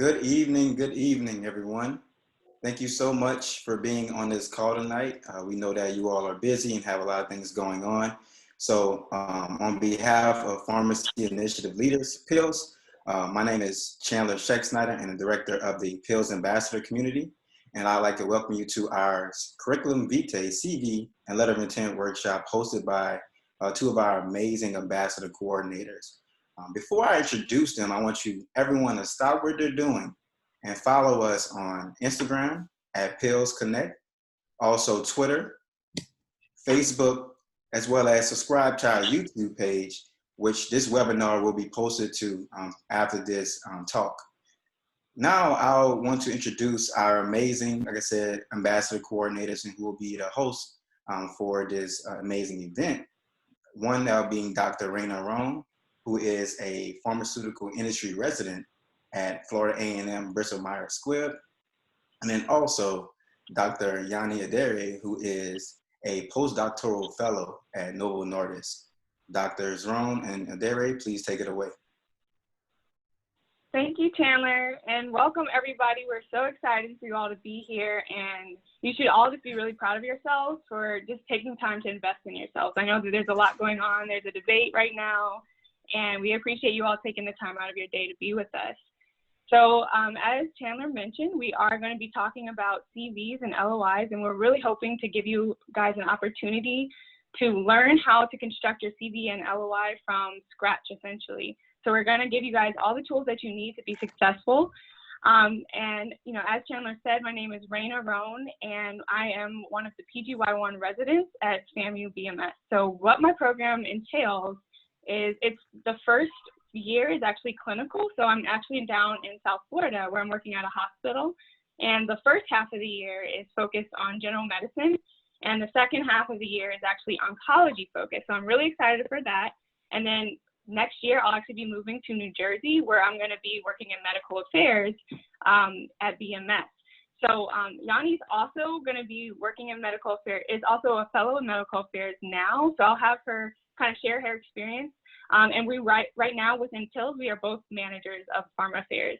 Good evening, everyone. Thank you so much for being on this call tonight. We know that you all are busy and have a lot of things going on. So on behalf of Pharmacy Initiative Leaders, PILS, my name is Chandler Scheck-Snyder and the Director of the PILS Ambassador Community. And I'd like to welcome you to our Curriculum Vitae, CV, and Letter of Intent workshop hosted by two of our amazing ambassador coordinators. Before I introduce them, I want everyone to stop what they're doing and follow us on Instagram at PILS Connect, also Twitter, Facebook, as well as subscribe to our YouTube page, which this webinar will be posted to after this talk. Now I want to introduce our amazing, like I said, ambassador coordinators and who will be the hosts for this amazing event. One now being Dr. Raena Rhone, who is a pharmaceutical industry resident at Florida A&M Bristol Myers Squibb. And then also Dr. Yanet Adere, who is a postdoctoral fellow at Novo Nordisk. Drs. Rhone and Adere, please take it away. Thank you, Chandler, and welcome everybody. We're so excited for you all to be here, and you should all just be really proud of yourselves for just taking time to invest in yourselves. I know that there's a lot going on. There's a debate right now, and we appreciate you all taking the time out of your day to be with us. So as Chandler mentioned, we are going to be talking about CVs and LOIs, and we're really hoping to give you guys an opportunity to learn how to construct your CV and LOI from scratch, essentially. So we're going to give you guys all the tools that you need to be successful. And, you know, as Chandler said, my name is Raena Rhone, and I am one of the PGY1 residents at FAMU BMS. So what my program entails is the first year is actually clinical. So I'm actually down in South Florida where I'm working at a hospital. And the first half of the year is focused on general medicine. And the second half of the year is actually oncology focused. So I'm really excited for that. And then next year, I'll actually be moving to New Jersey where I'm going to be working in medical affairs at BMS. So Yanni's also going to be working in medical affairs, is also a fellow in medical affairs now. So I'll have her kind of share her experience. And we right now within PILS, we are both managers of pharma affairs.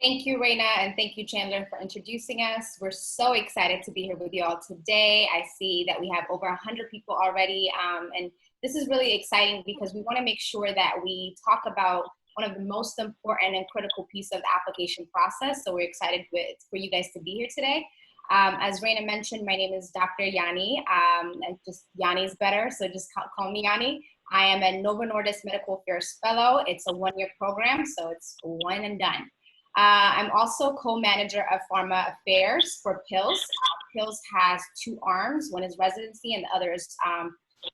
Thank you, Raena, and thank you, Chandler, for introducing us. We're so excited to be here with you all today. I see that we have over 100 people already, and this is really exciting because we want to make sure that we talk about one of the most important and critical pieces of the application process. So we're excited for you guys to be here today. As Raena mentioned, my name is Dr. Yanet, and just Yanni is better, so just call me Yanet. I am a Novo Nordisk Medical Affairs Fellow. It's a one-year program, so it's one and done. I'm also co-manager of Pharma Affairs for PILS. PILS has two arms. One is residency and the other is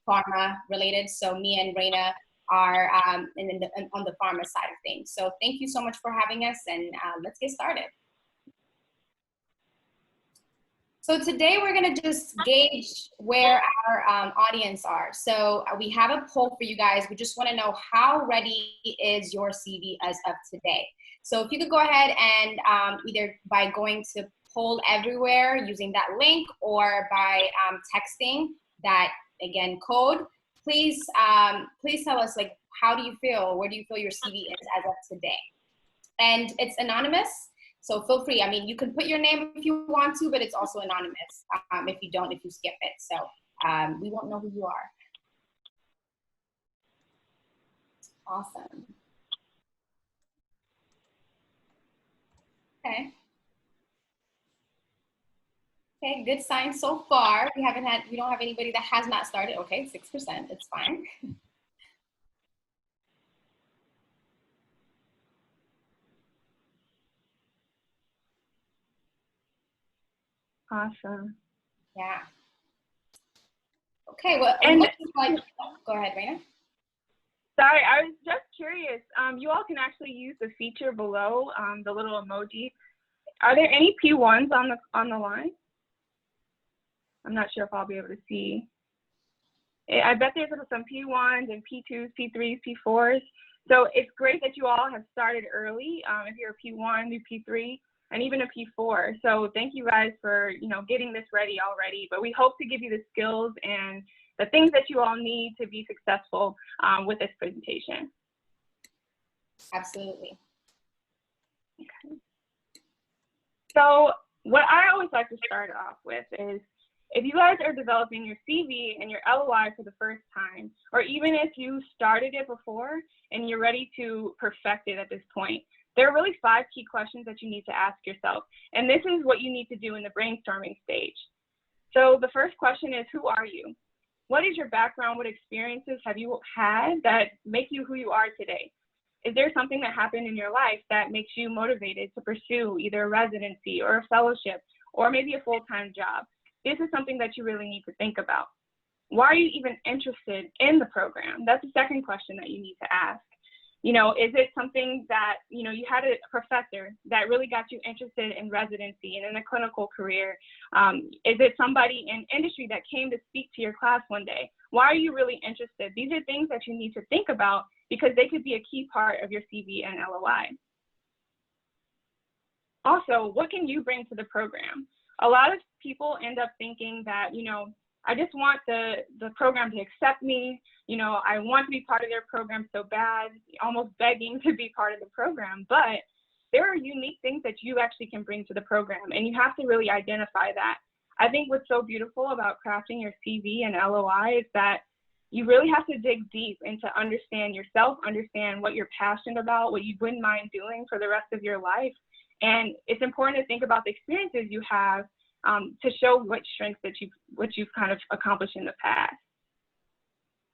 pharma related. So me and Raena are on the pharma side of things. So thank you so much for having us, and let's get started. So today we're going to just gauge where our audience are. So we have a poll for you guys. We just want to know how ready is your CV as of today. So if you could go ahead and either by going to poll everywhere using that link or by texting that, again, code, please tell us, like, how do you feel? Where do you feel your CV is as of today? And it's anonymous. So feel free. I mean, you can put your name if you want to, but it's also anonymous if you skip it. So we won't know who you are. Awesome. Okay. Okay, good sign so far. We don't have anybody that has not started. Okay, 6%, it's fine. Awesome. Yeah. Okay, well, go ahead, Raena. Sorry, I was just curious. You all can actually use the feature below, the little emoji. Are there any P1s on the line? I'm not sure if I'll be able to see. I bet there's some P1s and P2s, P3s, P4s. So it's great that you all have started early. If you're a P1, new P3, and even a P4. So thank you guys for, you know, getting this ready already. But we hope to give you the skills and the things that you all need to be successful with this presentation. Absolutely. So what I always like to start off with is, if you guys are developing your CV and your LOI for the first time, or even if you started it before and you're ready to perfect it at this point, there are really 5 key questions that you need to ask yourself. And this is what you need to do in the brainstorming stage. So the first question is, who are you? What is your background? What experiences have you had that make you who you are today? Is there something that happened in your life that makes you motivated to pursue either a residency or a fellowship or maybe a full-time job? This is something that you really need to think about. Why are you even interested in the program? That's the second question that you need to ask. You know, is it something that, you know, you had a professor that really got you interested in residency and in a clinical career? Is it somebody in industry that came to speak to your class one day? Why are you really interested? These are things that you need to think about because they could be a key part of your CV and LOI. Also, what can you bring to the program? A lot of people end up thinking that, you know, I just want the program to accept me. You know, I want to be part of their program so bad, almost begging to be part of the program. But there are unique things that you actually can bring to the program, and you have to really identify that. I think what's so beautiful about crafting your CV and LOI is that you really have to dig deep into understand yourself, understand what you're passionate about, what you wouldn't mind doing for the rest of your life. And it's important to think about the experiences you have to show what strengths that you've kind of accomplished in the past.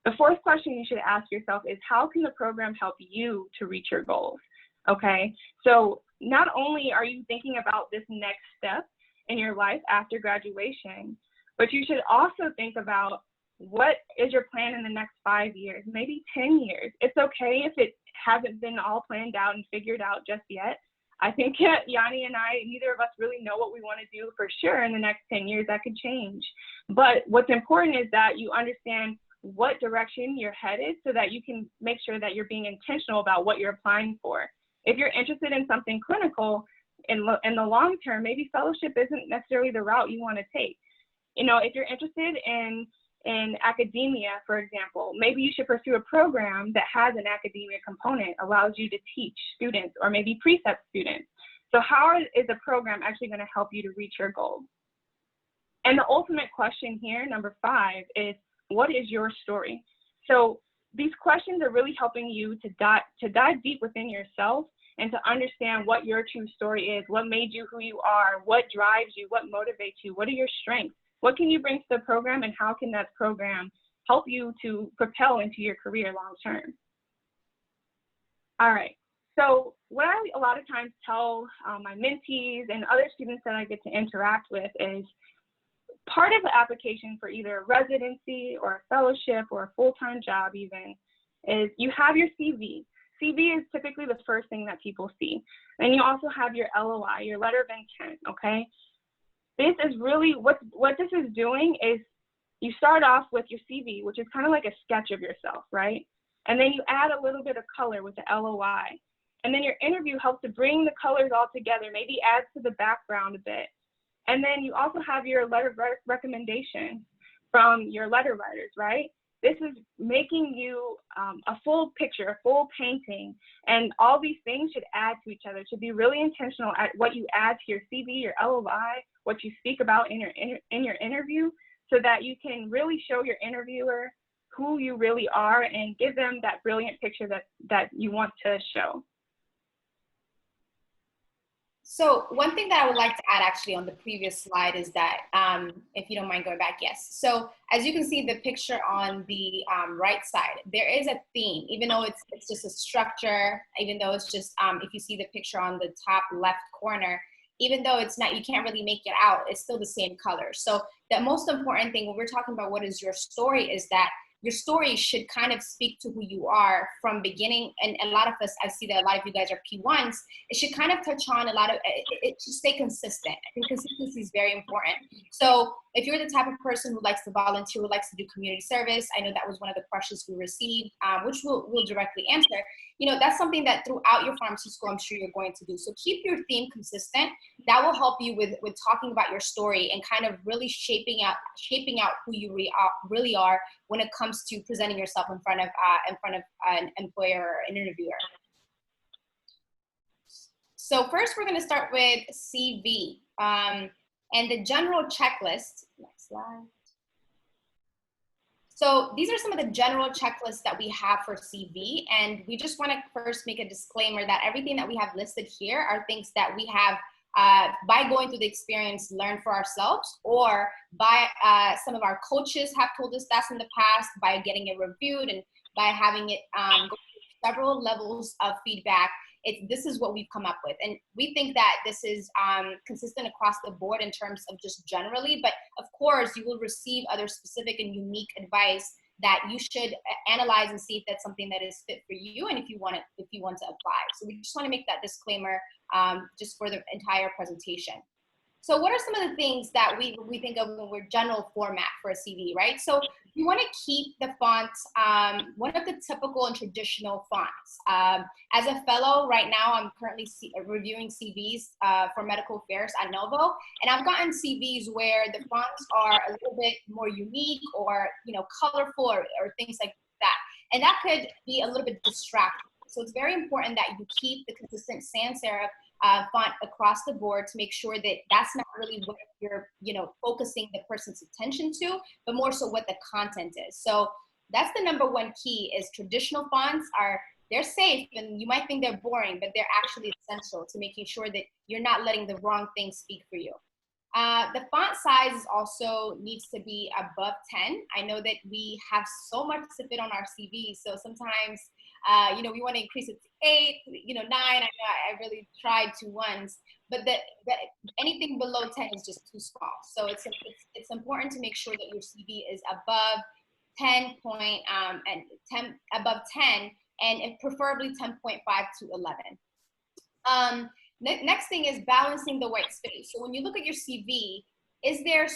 The fourth question you should ask yourself is, how can the program help you to reach your goals? Okay, so not only are you thinking about this next step in your life after graduation, but you should also think about what is your plan in the next 5 years, maybe 10 years. It's okay if it hasn't been all planned out and figured out just yet. I think Yanni and I, neither of us really know what we want to do for sure in the next 10 years. That could change. But what's important is that you understand what direction you're headed so that you can make sure that you're being intentional about what you're applying for. If you're interested in something clinical in the long term, maybe fellowship isn't necessarily the route you want to take. You know, if you're interested in academia, for example, maybe you should pursue a program that has an academia component, allows you to teach students or maybe precept students. So how is the program actually going to help you to reach your goals? And the ultimate question here, number 5, is what is your story? So these questions are really helping you to dive deep within yourself and to understand what your true story is, what made you who you are, what drives you, what motivates you, what are your strengths? What can you bring to the program, and how can that program help you to propel into your career long term? All right, so what I a lot of times tell my mentees and other students that I get to interact with is part of the application for either a residency or a fellowship or a full-time job even is you have your CV. CV is typically the first thing that people see. And you also have your LOI, your letter of intent, okay? This is really, what this is doing is you start off with your CV, which is kind of like a sketch of yourself, right? And then you add a little bit of color with the LOI. And then your interview helps to bring the colors all together, maybe adds to the background a bit. And then you also have your letter of recommendation from your letter writers, right? This is making you a full picture, a full painting, and all these things should add to each other. Should be really intentional at what you add to your CV, your LOI, what you speak about in your interview, so that you can really show your interviewer who you really are and give them that brilliant picture that you want to show. So one thing that I would like to add actually on the previous slide is that, if you don't mind going back, yes. So as you can see the picture on the right side, there is a theme, even though it's just a structure, even though it's just, if you see the picture on the top left corner, even though it's not, you can't really make it out, it's still the same color. So the most important thing when we're talking about what is your story is that your story should kind of speak to who you are from beginning. And a lot of us, I see that a lot of you guys are P1s. It should kind of touch on a lot of, it should stay consistent. I think consistency is very important. So if you're the type of person who likes to volunteer, who likes to do community service, I know that was one of the questions we received, which we'll directly answer. You know, that's something that throughout your pharmacy school, I'm sure you're going to do. So keep your theme consistent. That will help you with talking about your story and kind of really shaping out who you really are when it comes to presenting yourself in front of an employer or an interviewer. So first we're gonna start with CV and the general checklist. Next slide. So these are some of the general checklists that we have for CV, and we just want to first make a disclaimer that everything that we have listed here are things that we have by going through the experience learned for ourselves, or by some of our coaches have told us that's in the past, by getting it reviewed and by having it go through several levels of feedback. This is what we've come up with, and we think that this is consistent across the board in terms of just generally, but of course you will receive other specific and unique advice that you should analyze and see if that's something that is fit for you, and if you want to apply. So we just want to make that disclaimer just for the entire presentation. So what are some of the things that we think of when we're general format for a CV, right? So you want to keep the fonts, one of the typical and traditional fonts. As a fellow right now, I'm currently reviewing CVs for medical affairs at Novo, and I've gotten CVs where the fonts are a little bit more unique, or colorful, or things like that, and that could be a little bit distracting. So it's very important that you keep the consistent sans serif font across the board to make sure that that's not really what you're focusing the person's attention to, but more so what the content is. So that's the number one key, is traditional fonts they're safe, and you might think they're boring, but they're actually essential to making sure that you're not letting the wrong thing speak for you. The font size also needs to be above 10. I know that we have so much to fit on our CV, so sometimes we want to increase it to 8, 9. I know I really tried to once, but anything below 10 is just too small. So it's important to make sure that your CV is above 10 point and 10 above 10, and preferably 10.5 to 11. Next thing is balancing the white space. So when you look at your CV, is there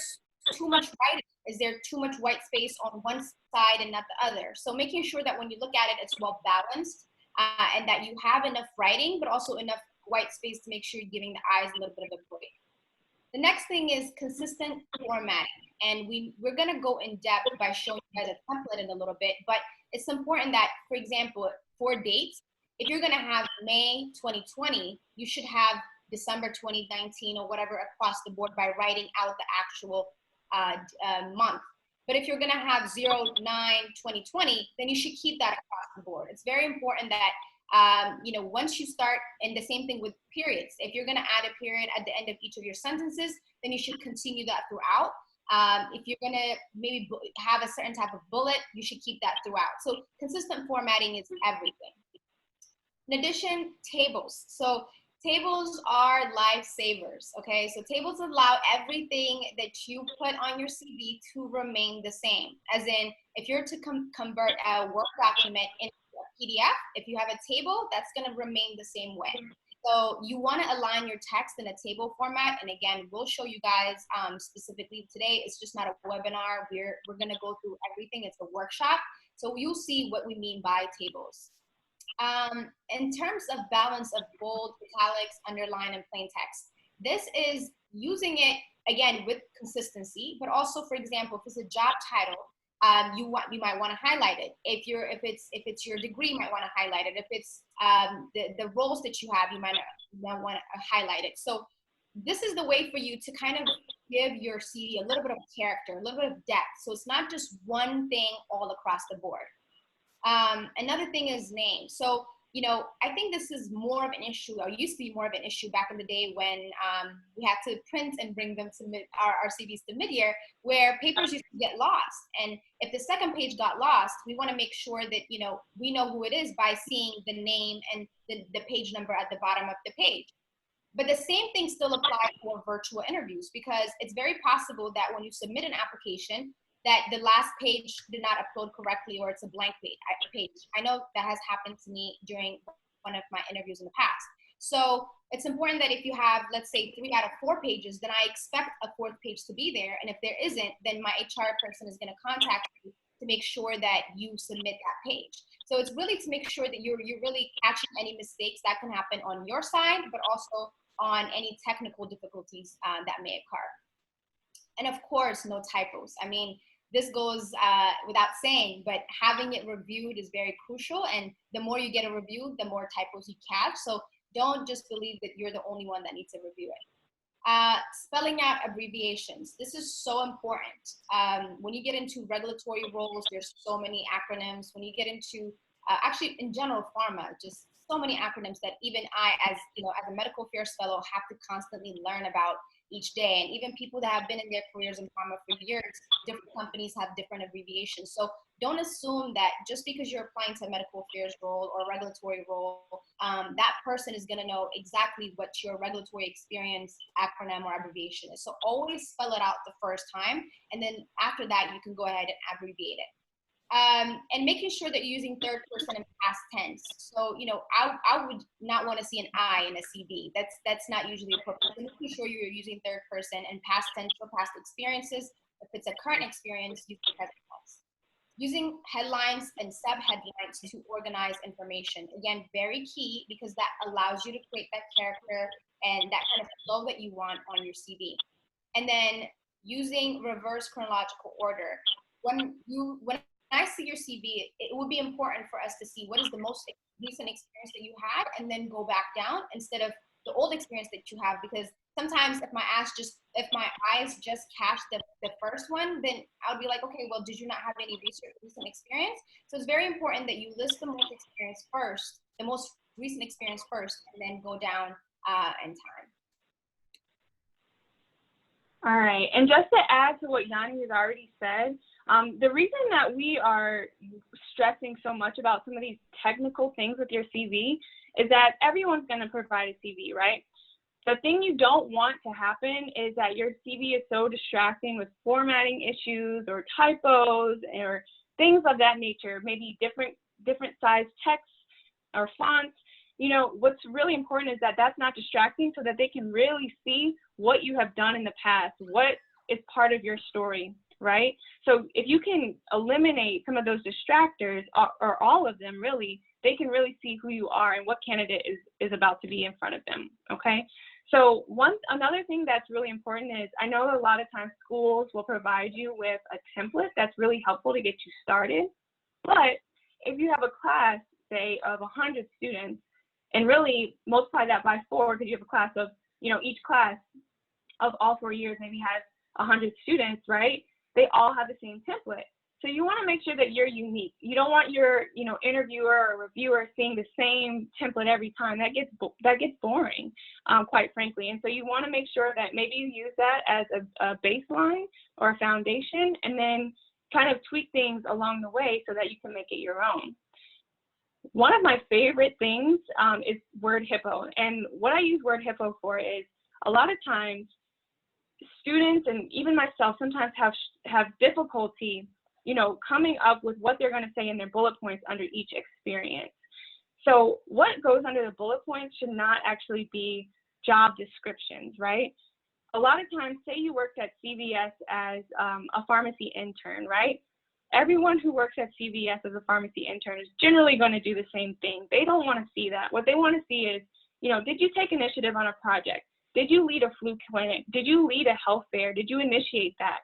too much writing? Is there too much white space on one side and not the other? So making sure that when you look at it, it's well balanced, and that you have enough writing, but also enough white space to make sure you're giving the eyes a little bit of a break. The next thing is consistent formatting. And we're gonna go in depth by showing you guys a template in a little bit, but it's important that, for example, for dates, if you're gonna have May 2020, you should have December 2019 or whatever across the board by writing out the actual month. But if you're gonna have 09/2020, then you should keep that across the board. It's very important that once you start, and the same thing with periods. If you're gonna add a period at the end of each of your sentences, then you should continue that throughout. If you're gonna maybe have a certain type of bullet, you should keep that throughout. So consistent formatting is everything. In addition, tables. So tables are lifesavers, okay? So tables allow everything that you put on your CV to remain the same. As in, if you're to convert a Word document into a PDF, if you have a table, that's gonna remain the same way. So you wanna align your text in a table format, and again, we'll show you guys specifically today. It's just not a webinar. We're gonna go through everything. It's a workshop. So you'll see what we mean by tables. In terms of balance of bold, italics, underline, and plain text, this is using it again with consistency, but also, for example, if it's a job title, you might want to highlight it. If it's your degree, you might want to highlight it. If it's the roles that you have, you might want to highlight it. So this is the way for you to kind of give your CV a little bit of character, a little bit of depth. So it's not just one thing all across the board. Another thing is name. So, I think this is more of an issue, or used to be more of an issue back in the day when we had to print and bring them to our CVs to mid-year, where papers used to get lost. And if the second page got lost, we want to make sure that, we know who it is by seeing the name and the page number at the bottom of the page. But the same thing still applies for virtual interviews, because it's very possible that when you submit an application, that the last page did not upload correctly, or it's a blank page. I know that has happened to me during one of my interviews in the past. So it's important that if you have, let's say, 3 out of 4 pages, then I expect a 4th page to be there. And if there isn't, then my HR person is gonna contact you to make sure that you submit that page. So it's really to make sure that you're really catching any mistakes that can happen on your side, but also on any technical difficulties that may occur. And of course, no typos. I mean, this goes without saying, but having it reviewed is very crucial. And the more you get a review, the more typos you catch. So Don't just believe that you're the only one that needs to review it. Spelling out abbreviations. This is so important. When you get into regulatory roles, there's so many acronyms. When you get into, actually in general pharma, just so many acronyms that even I, as as a medical affairs fellow, have to constantly learn about each day. And even people that have been in their careers in pharma for years, different companies have different abbreviations. So don't assume that just because you're applying to a medical affairs role or a regulatory role, that person is going to know exactly what your regulatory experience acronym or abbreviation is. So always spell it out the first time, and then after that, you can go ahead and abbreviate it. And making sure that you're using third person and past tense. So, I would not want to see an I in a CV. That's not usually appropriate. So making sure you're using third person and past tense for past experiences. If it's a current experience, use the present tense. Using headlines and sub-headlines to organize information. Again, very key, because that allows you to create that character and that kind of flow that you want on your CV. And then using reverse chronological order. When I see your CV, it would be important for us to see what is the most recent experience that you had, and then go back down instead of the old experience that you have. Because sometimes if my eyes just catch the first one, then I would be like, okay, well, did you not have any recent experience? So it's very important that you list the most experience first, the most recent experience first, and then go down in time. All right, and just to add to what Yanet has already said, the reason that we are stressing so much about some of these technical things with your CV is that everyone's going to provide a CV, right? The thing you don't want to happen is that your CV is so distracting with formatting issues or typos or things of that nature, maybe different size text or fonts. What's really important is that that's not distracting, so that they can really see what you have done in the past, what is part of your story, right? So if you can eliminate some of those distractors, or all of them really, they can really see who you are and what candidate is about to be in front of them, okay? So another thing that's really important is, I know a lot of times schools will provide you with a template that's really helpful to get you started. But if you have a class, say, of 100 students, and really multiply that by 4, because you have a class of, each class of all 4 years maybe has 100 students, right? They all have the same template. So you want to make sure that you're unique. You don't want your, interviewer or reviewer seeing the same template every time. That gets boring, quite frankly. And so you want to make sure that maybe you use that as a baseline or a foundation, and then kind of tweak things along the way so that you can make it your own. One of my favorite things is word hippo. And what I use word hippo for is, a lot of times students and even myself sometimes have difficulty coming up with what they're going to say in their bullet points under each experience. So what goes under the bullet points should not actually be job descriptions, right? A lot of times, say you worked at CVS as a pharmacy intern, right? Everyone who works at CVS as a pharmacy intern is generally going to do the same thing. They don't want to see that. What they want to see is, did you take initiative on a project? Did you lead a flu clinic? Did you lead a health fair? Did you initiate that?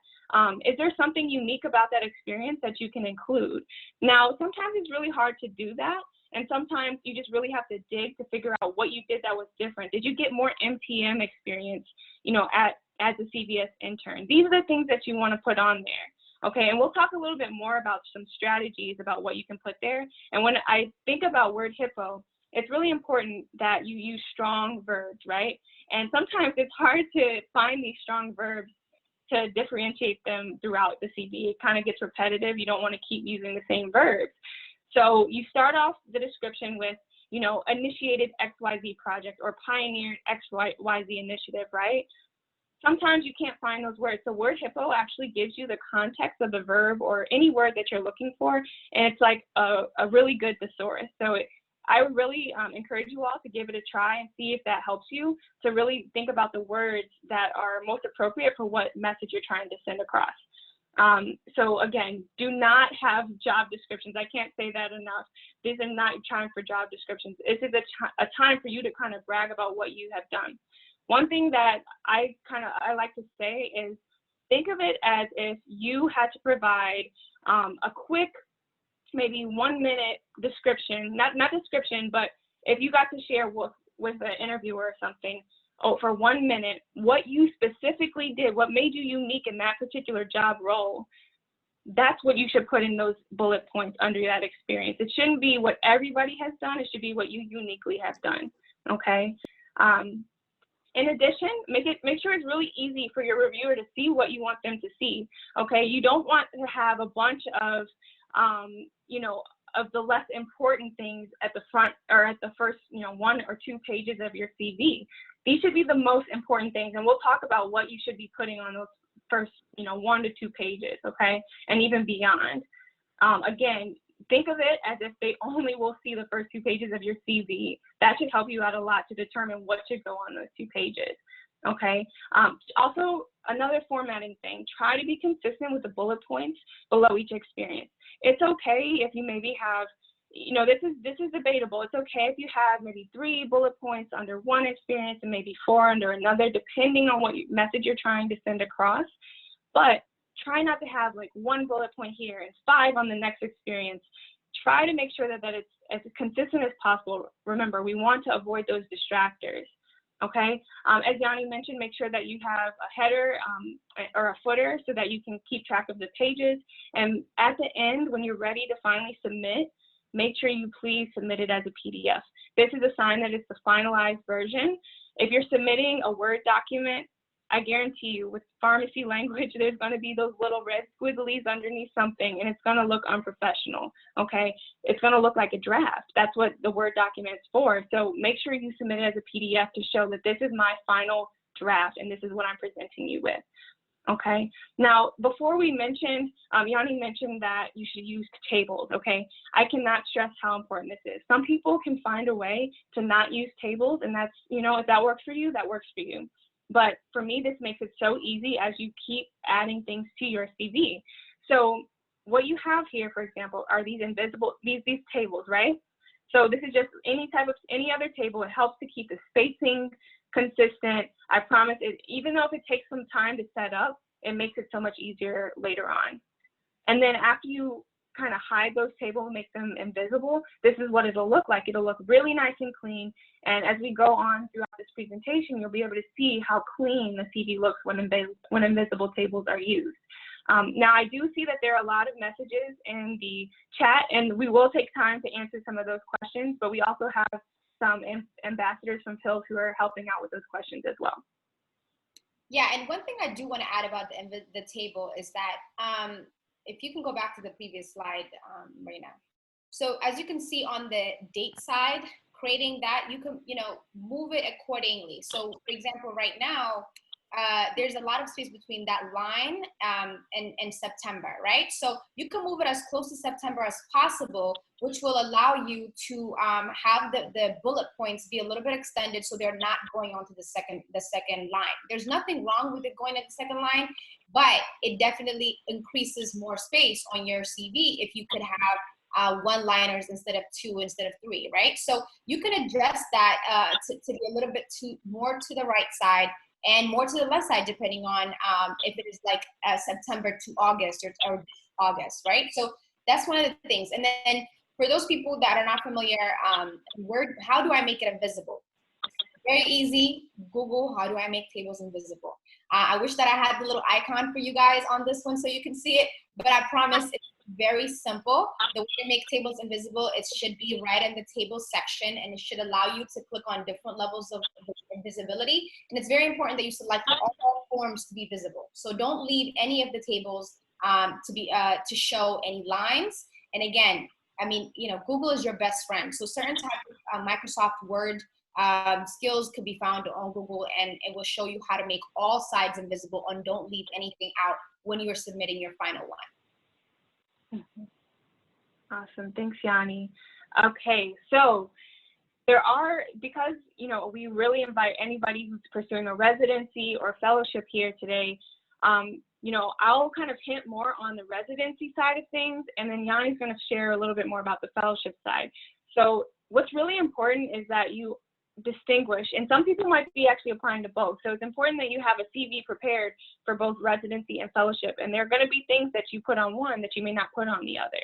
Is there something unique about that experience that you can include? Now, sometimes it's really hard to do that, and sometimes you just really have to dig to figure out what you did that was different. Did you get more MPM experience, as a CVS intern? These are the things that you want to put on there, okay? And we'll talk a little bit more about some strategies about what you can put there. And when I think about word hippo, it's really important that you use strong verbs, right? And sometimes it's hard to find these strong verbs to differentiate them throughout the CV. It kind of gets repetitive. You don't want to keep using the same verbs. So you start off the description with, initiated XYZ project or pioneered XYZ initiative, right? Sometimes you can't find those words. So word hippo actually gives you the context of the verb or any word that you're looking for, and it's like a really good thesaurus. So I would really encourage you all to give it a try and see if that helps you to really think about the words that are most appropriate for what message you're trying to send across. So again, do not have job descriptions. I can't say that enough. This is not time for job descriptions. This is a time for you to kind of brag about what you have done. One thing that I like to say is, think of it as if you had to provide a quick, maybe 1 minute description, not description, but if you got to share with an interviewer or something, for 1 minute, what you specifically did, what made you unique in that particular job role, that's what you should put in those bullet points under that experience. It shouldn't be what everybody has done. It should be what you uniquely have done, okay? In addition, make sure it's really easy for your reviewer to see what you want them to see, okay? You don't want to have a bunch of, you know, of the less important things at the front or at the first, you know, 1 or 2 pages of your CV. These should be the most important things, and we'll talk about what you should be putting on those first, you know, 1 to 2 pages, okay, and even beyond. Again, think of it as if they only will see the first 2 pages of your CV. That should help you out a lot to determine what should go on those 2 pages, okay? Also, another formatting thing, try to be consistent with the bullet points below each experience. It's okay if you maybe have, you know, this is debatable. It's okay if you have maybe 3 bullet points under one experience and maybe 4 under another, depending on what message you're trying to send across. But try not to have like 1 bullet point here and 5 on the next experience. Try to make sure that it's as consistent as possible. Remember, we want to avoid those distractors, okay? As Yanni mentioned, make sure that you have a header or a footer so that you can keep track of the pages. And at the end, when you're ready to finally submit, make sure you please submit it as a PDF. This is a sign that it's the finalized version. If you're submitting a Word document, I guarantee you with pharmacy language, there's going to be those little red squigglies underneath something, and it's going to look unprofessional, okay? It's going to look like a draft. That's what the Word document is for. So make sure you submit it as a PDF to show that this is my final draft and this is what I'm presenting you with. Okay, now before we mentioned, Yanni mentioned that you should use tables, okay? I cannot stress how important this is. Some people can find a way to not use tables, and that's, you know, if that works for you, that works for you. But for me, this makes it so easy as you keep adding things to your CV. So what you have here, for example, are these invisible, these tables, right? So this is just any other table. It helps to keep the spacing consistent. I promise it, even though if it takes some time to set up, it makes it so much easier later on. And then after you kind of hide those tables and make them invisible, this is what it'll look like. It'll look really nice and clean. And as we go on throughout this presentation, you'll be able to see how clean the CV looks when invisible tables are used. Now, I do see that there are a lot of messages in the chat, and we will take time to answer some of those questions, but we also have some ambassadors from PILS who are helping out with those questions as well. Yeah, and one thing I do want to add about the table is that if you can go back to the previous slide, Raena. So as you can see on the date side, creating that, you can, you know, move it accordingly. So for example, right now, there's a lot of space between that line and September, right? So you can move it as close to September as possible, which will allow you to have the bullet points be a little bit extended so they're not going on to the second line. There's nothing wrong with it going to the second line, but it definitely increases more space on your CV if you could have one-liners instead of 2, instead of 3, right? So you can adjust that to be a little bit more to the right side and more to the left side, depending on if it is like September to August or August, right? So that's one of the things. And then for those people that are not familiar, how do I make it invisible? Very easy. Google, how do I make tables invisible? I wish that I had the little icon for you guys on this one so you can see it, but I promise it's very simple. The way to make tables invisible, it should be right in the table section, and it should allow you to click on different levels of invisibility. And it's very important that you select all forms to be visible. So don't leave any of the tables to show any lines. And again, I mean, you know, Google is your best friend. So certain types of Microsoft Word skills could be found on Google, and it will show you how to make all sides invisible and don't leave anything out when you are submitting your final one. Awesome, thanks, Yanni. Okay, so there are, because, you know, we really invite anybody who's pursuing a residency or fellowship here today, you know, I'll kind of hint more on the residency side of things, and then Yanni's going to share a little bit more about the fellowship side. So what's really important is that you distinguish, and some people might be actually applying to both. So it's important that you have a CV prepared for both residency and fellowship, and there are going to be things that you put on one that you may not put on the other.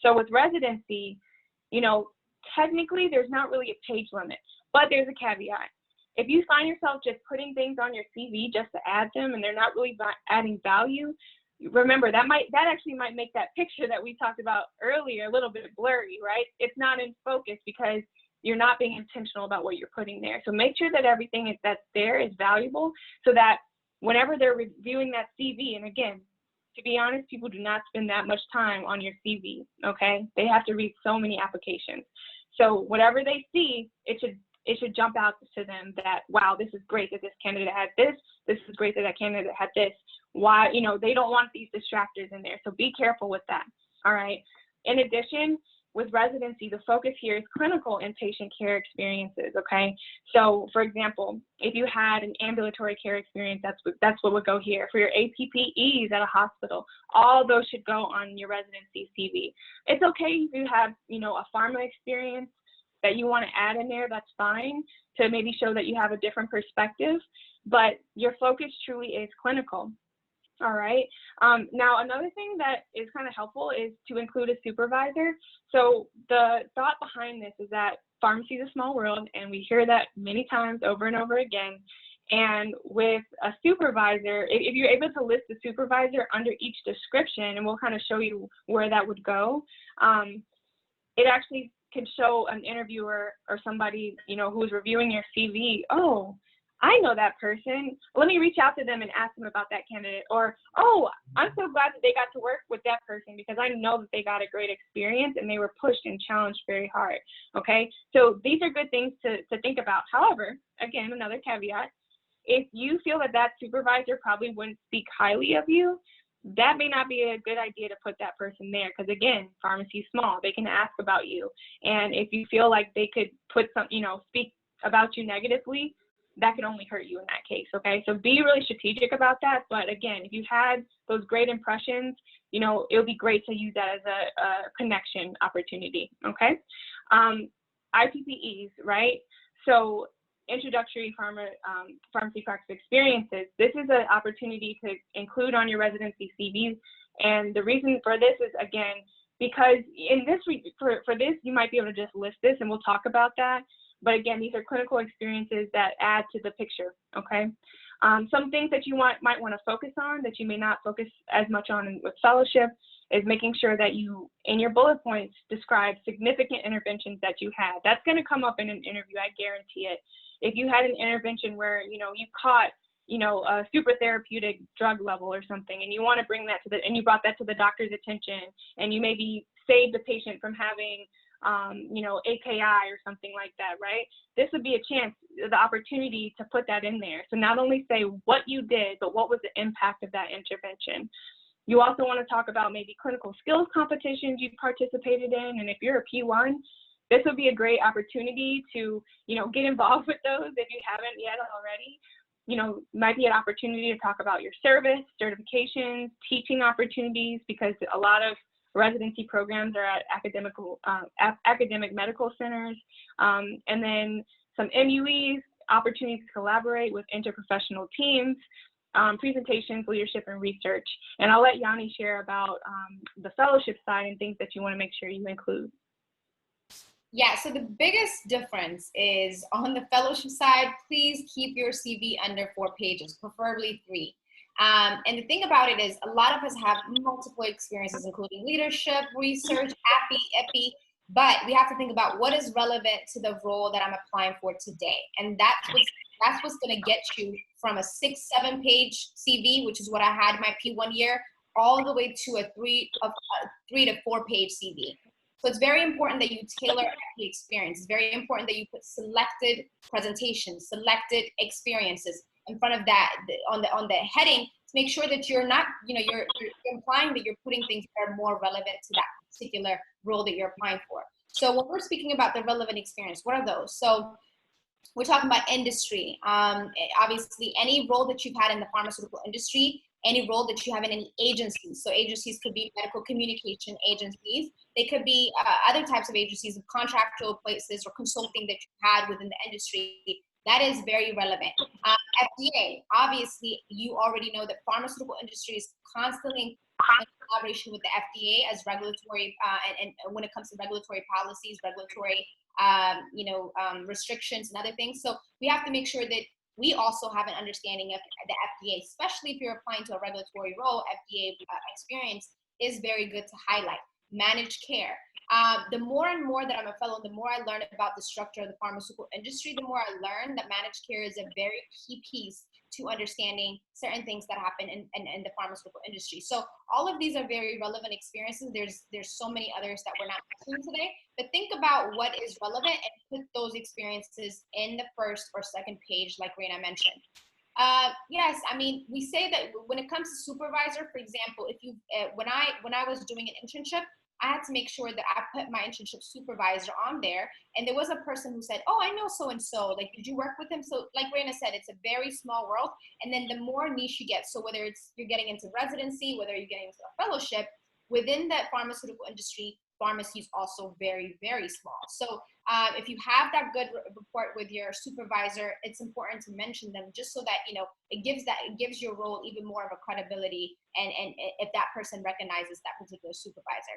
So with residency, you know, technically there's not really a page limit, But there's a caveat. If you find yourself just putting things on your CV just to add them and they're not really adding value, remember that actually might make that picture that we talked about earlier a little bit blurry, right? It's not in focus because you're not being intentional about what you're putting there. So make sure that everything that's there is valuable so that whenever they're reviewing that CV, and again, to be honest, people do not spend that much time on your CV, okay? They have to read so many applications. So whatever they see, it should jump out to them that, wow, this is great that this candidate had this. This is great that that candidate had this. Why, they don't want these distractors in there. So be careful with that, all right? In addition, with residency, the focus here is clinical inpatient care experiences, okay? So for example, if you had an ambulatory care experience, that's what would go here. For your APPEs at a hospital, all those should go on your residency CV. It's okay if you have, a pharma experience that you want to add in there, that's fine, to maybe show that you have a different perspective, but your focus truly is clinical. All right. Now, another thing that is kind of helpful is to include a supervisor. So the thought behind this is that pharmacy is a small world, and we hear that many times over and over again. And with a supervisor, if you're able to list the supervisor under each description, and we'll kind of show you where that would go, it actually can show an interviewer or somebody, who's reviewing your CV, oh, I know that person. Let me reach out to them and ask them about that candidate. Or, oh, I'm so glad that they got to work with that person because I know that they got a great experience and they were pushed and challenged very hard. Okay, so these are good things to think about. However, again, another caveat, if you feel that that supervisor probably wouldn't speak highly of you, that may not be a good idea to put that person there because, again, pharmacy is small. They can ask about you. And if you feel like they could put some, speak about you negatively, that could only hurt you in that case, okay? So be really strategic about that. But again, if you've had those great impressions, it'll be great to use that as a connection opportunity, okay? IPPEs, right? So introductory pharmacy practice experiences. This is an opportunity to include on your residency CVs. And the reason for this is, again, because in this, for this, you might be able to just list this and we'll talk about that. But again, these are clinical experiences that add to the picture, okay? Some things that you might want to focus on that you may not focus as much on with fellowship is making sure that you, in your bullet points, describe significant interventions that you had. That's going to come up in an interview, I guarantee it. If you had an intervention where, you caught, a super therapeutic drug level or something, and you want to bring that and you brought that to the doctor's attention, and you maybe saved the patient from having AKI or something like that, right? This would be a chance, the opportunity to put that in there. So not only say what you did, but what was the impact of that intervention. You also want to talk about maybe clinical skills competitions you participated in. And if you're a P1, this would be a great opportunity to, get involved with those if you haven't yet already. Might be an opportunity to talk about your service, certifications, teaching opportunities, because a lot of residency programs are at academic medical centers, and then some MUEs, opportunities to collaborate with interprofessional teams, presentations, leadership, and research. And I'll let Yanni share about the fellowship side and things that you want to make sure you include. Yeah, so the biggest difference is on the fellowship side, please keep your CV under 4 pages, preferably 3. And the thing about it is a lot of us have multiple experiences, including leadership, research, epi, but we have to think about what is relevant to the role that I'm applying for today. And that's what's going to get you from a 6-7 page CV, which is what I had my P1 year, all the way to a 3 to 4 page CV. So it's very important that you tailor the experience. It's very important that you put selected presentations, selected experiences in front of that on the heading to make sure that you're not, you're implying that you're putting things that are more relevant to that particular role that you're applying for. So when we're speaking about the relevant experience, what are those? So we're talking about industry. Obviously, any role that you've had in the pharmaceutical industry, any role that you have in any agencies. So agencies could be medical communication agencies. They could be other types of agencies, contractual places or consulting that you had within the industry. That is very relevant. FDA, obviously, you already know that pharmaceutical industry is constantly in collaboration with the FDA as regulatory, and when it comes to regulatory policies, regulatory, restrictions and other things. So we have to make sure that we also have an understanding of the FDA, especially if you're applying to a regulatory role. FDA experience is very good to highlight. Managed care. The more and more that I'm a fellow, the more I learn about the structure of the pharmaceutical industry, the more I learn that managed care is a very key piece to understanding certain things that happen in the pharmaceutical industry. So all of these are very relevant experiences. There's so many others that we're not mentioning today, but think about what is relevant and put those experiences in the first or second page, like Raena mentioned. Yes, I mean, we say that when it comes to supervisor, for example, if you, when I was doing an internship, I had to make sure that I put my internship supervisor on there. And there was a person who said, oh, I know so-and-so, like, did you work with him? So like Raena said, it's a very small world. And then the more niche you get, so whether it's you're getting into residency, whether you're getting into a fellowship, within that pharmaceutical industry, pharmacy is also very, very small. So if you have that good rapport with your supervisor, it's important to mention them just so that, it gives your role even more of a credibility. And if that person recognizes that particular supervisor.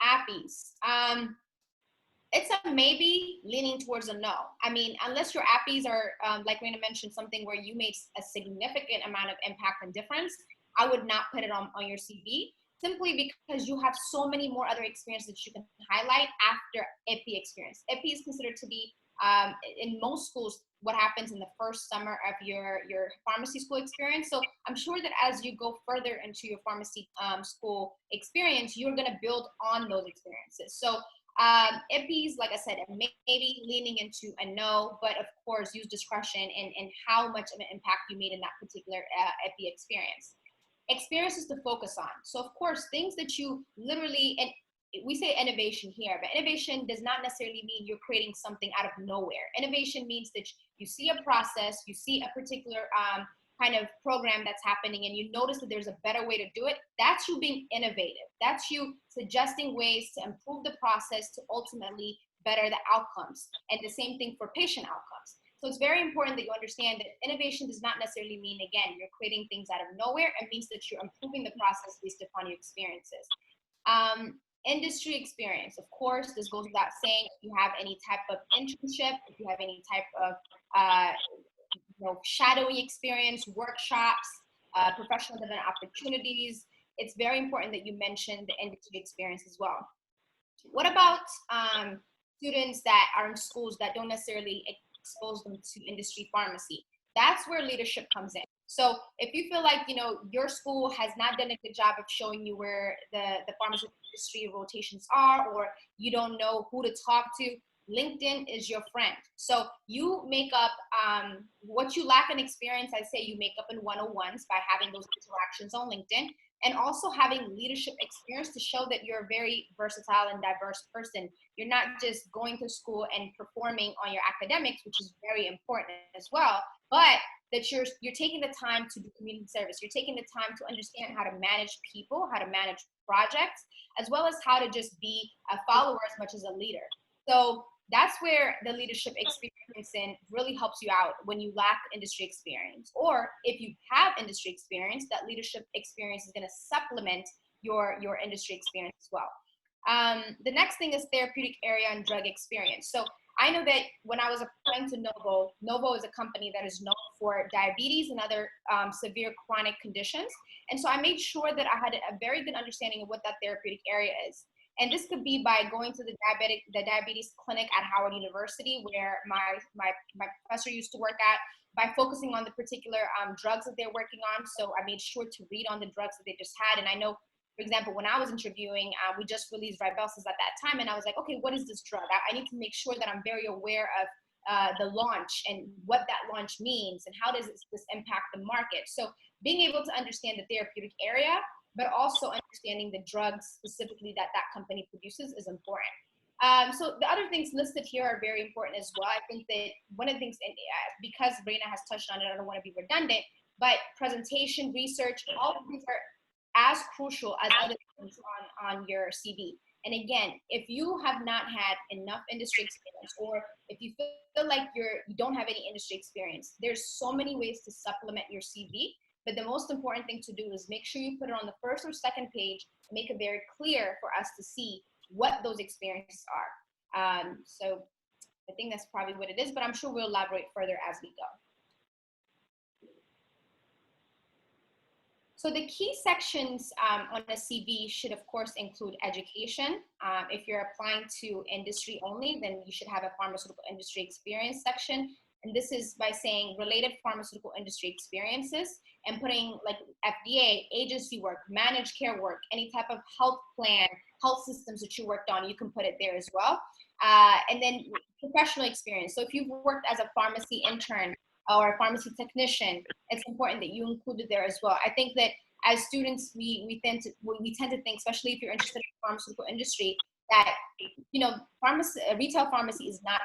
Appies. It's a maybe leaning towards a no. I mean, unless your appies are, like Raena mentioned, something where you made a significant amount of impact and difference, I would not put it on your CV, simply because you have so many more other experiences that you can highlight after IPI experience. IPI is considered to be, in most schools, what happens in the first summer of your pharmacy school experience. So I'm sure that as you go further into your pharmacy school experience, you're going to build on those experiences. So IPIs, like I said, maybe leaning into a no, but of course use discretion in how much of an impact you made in that particular IPI experience. Experiences to focus on. So of course, things that you literally, and we say innovation here, but innovation does not necessarily mean you're creating something out of nowhere. Innovation means that you see a process, you see a particular kind of program that's happening, and you notice that there's a better way to do it. That's you being innovative. That's you suggesting ways to improve the process to ultimately better the outcomes. And the same thing for patient outcomes. So it's very important that you understand that innovation does not necessarily mean, again, you're creating things out of nowhere. It means that you're improving the process based upon your experiences. Industry experience, of course, this goes without saying. If you have any type of internship, if you have any type of shadowing experience, workshops, professional development opportunities, it's very important that you mention the industry experience as well. What about students that are in schools that don't necessarily expose them to industry pharmacy? That's where leadership comes in. So if you feel like, your school has not done a good job of showing you where the pharmaceutical industry rotations are, or you don't know who to talk to, LinkedIn is your friend. So you make up what you lack in experience. I say you make up in 101s by having those interactions on LinkedIn, and also having leadership experience to show that you're a very versatile and diverse person. You're not just going to school and performing on your academics, which is very important as well, but that you're taking the time to do community service. You're taking the time to understand how to manage people, how to manage projects, as well as how to just be a follower as much as a leader. So that's where the leadership experience in really helps you out when you lack industry experience. Or if you have industry experience, that leadership experience is going to supplement your industry experience as well. The next thing is therapeutic area and drug experience. So I know that when I was applying to Novo is a company that is known for diabetes and other severe chronic conditions. And so I made sure that I had a very good understanding of what that therapeutic area is. And this could be by going to the diabetes clinic at Howard University, where my professor used to work at, by focusing on the particular drugs that they're working on. So I made sure to read on the drugs that they just had. And I know, for example, when I was interviewing, we just released Rybelsus at that time. And I was like, okay, what is this drug? I need to make sure that I'm very aware of the launch and what that launch means and how does this impact the market. So being able to understand the therapeutic area, but also understanding the drugs specifically that company produces is important. So the other things listed here are very important as well. I think that one of the things, and because Raena has touched on it, I don't want to be redundant, but presentation, research, all of these are as crucial as other things on your CV. And again, if you have not had enough industry experience, or if you feel like you don't have any industry experience, there's so many ways to supplement your CV. But the most important thing to do is make sure you put it on the first or second page, make it very clear for us to see what those experiences are. So I think that's probably what it is, but I'm sure we'll elaborate further as we go. So the key sections on a CV should, of course, include education. If you're applying to industry only, then you should have a pharmaceutical industry experience section. And this is by saying related pharmaceutical industry experiences and putting like FDA, agency work, managed care work, any type of health plan, health systems that you worked on, you can put it there as well. And then professional experience. So if you've worked as a pharmacy intern or a pharmacy technician, it's important that you include it there as well. I think that as students, we tend to think, especially if you're interested in the pharmaceutical industry, that retail pharmacy is not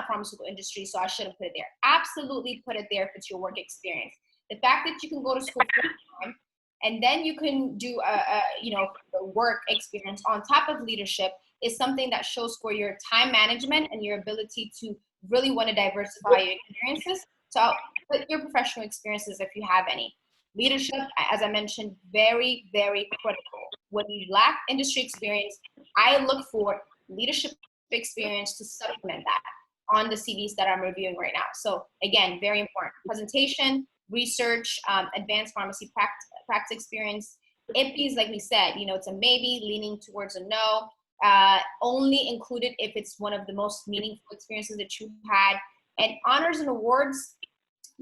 pharmaceutical industry, so I shouldn't put it there. Absolutely put it there if it's your work experience. The fact that you can go to school full time and then you can do a work experience on top of leadership is something that shows for your time management and your ability to really want to diversify your experiences. So put your professional experiences if you have any. Leadership, as I mentioned, very, very critical. When you lack industry experience, I look for leadership experience to supplement that on the CVs that I'm reviewing right now. So again, very important. Presentation, research, advanced pharmacy practice experience. IPPEs, like we said, it's a maybe, leaning towards a no. Only included if it's one of the most meaningful experiences that you had. And honors and awards,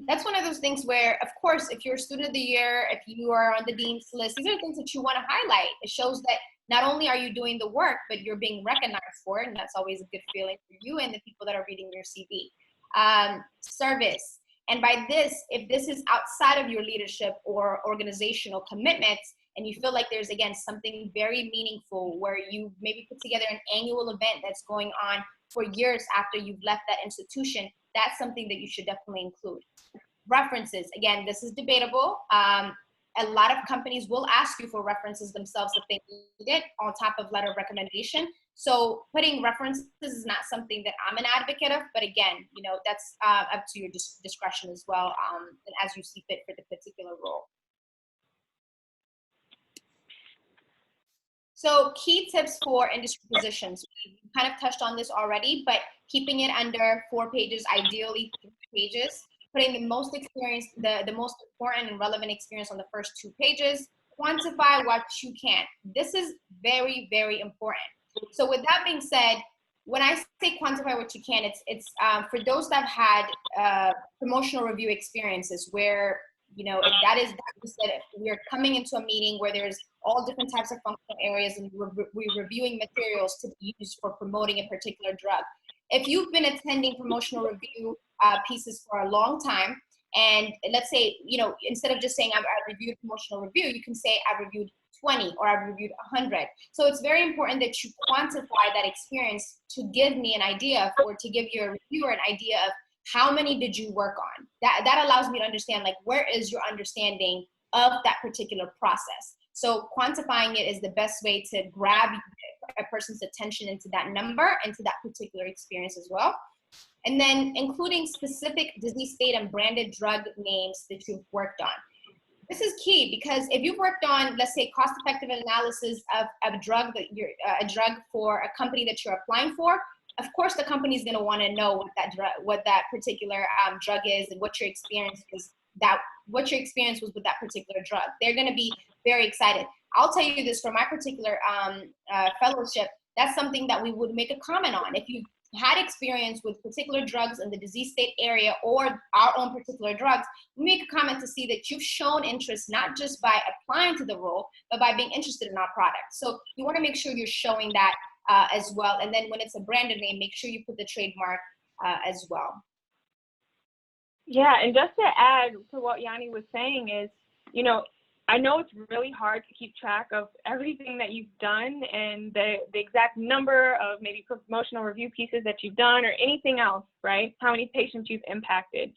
that's one of those things where, of course, if you're a student of the year, if you are on the dean's list, these are things that you want to highlight. It shows that not only are you doing the work, but you're being recognized for it, and that's always a good feeling for you and the people that are reading your CV. Service. And by this, if this is outside of your leadership or organizational commitments, and you feel like there's, again, something very meaningful where you maybe put together an annual event that's going on for years after you've left that institution, that's something that you should definitely include. References, again, this is debatable. A lot of companies will ask you for references themselves if they need it on top of letter of recommendation. So putting references is not something that I'm an advocate of, but again, that's up to your discretion as well, and as you see fit for the particular role. So key tips for industry positions. We kind of touched on this already, but keeping it under 4 pages, ideally 3 pages, putting the most experience, the most important and relevant experience on the first 2 pages, quantify what you can. This is very, very important. So with that being said, when I say quantify what you can, it's for those that have had promotional review experiences where, if that is said, we're coming into a meeting where there's all different types of functional areas and we're reviewing materials to be used for promoting a particular drug. If you've been attending promotional review pieces for a long time, and let's say, instead of just saying I've reviewed promotional review, you can say I've reviewed 20 or I've reviewed 100. So it's very important that you quantify that experience to give me an idea or to give your reviewer an idea of how many did you work on. That allows me to understand, like, where is your understanding of that particular process. So quantifying it is the best way to grab a person's attention into that number and to that particular experience as well. And then including specific disease state and branded drug names that you've worked on. This is key because if you've worked on, let's say, cost-effective analysis of a drug a drug for a company that you're applying for, of course the company is going to want to know what that particular drug is and what your experience was with that particular drug. They're going to be very excited. I'll tell you this, for my particular fellowship, that's something that we would make a comment on. If you had experience with particular drugs in the disease state area or our own particular drugs, we make a comment to see that you've shown interest not just by applying to the role, but by being interested in our product. So you want to make sure you're showing that as well. And then when it's a branded name, make sure you put the trademark as well. Yeah, and just to add to what Yanni was saying is, I know it's really hard to keep track of everything that you've done and the exact number of maybe promotional review pieces that you've done or anything else, right? How many patients you've impacted.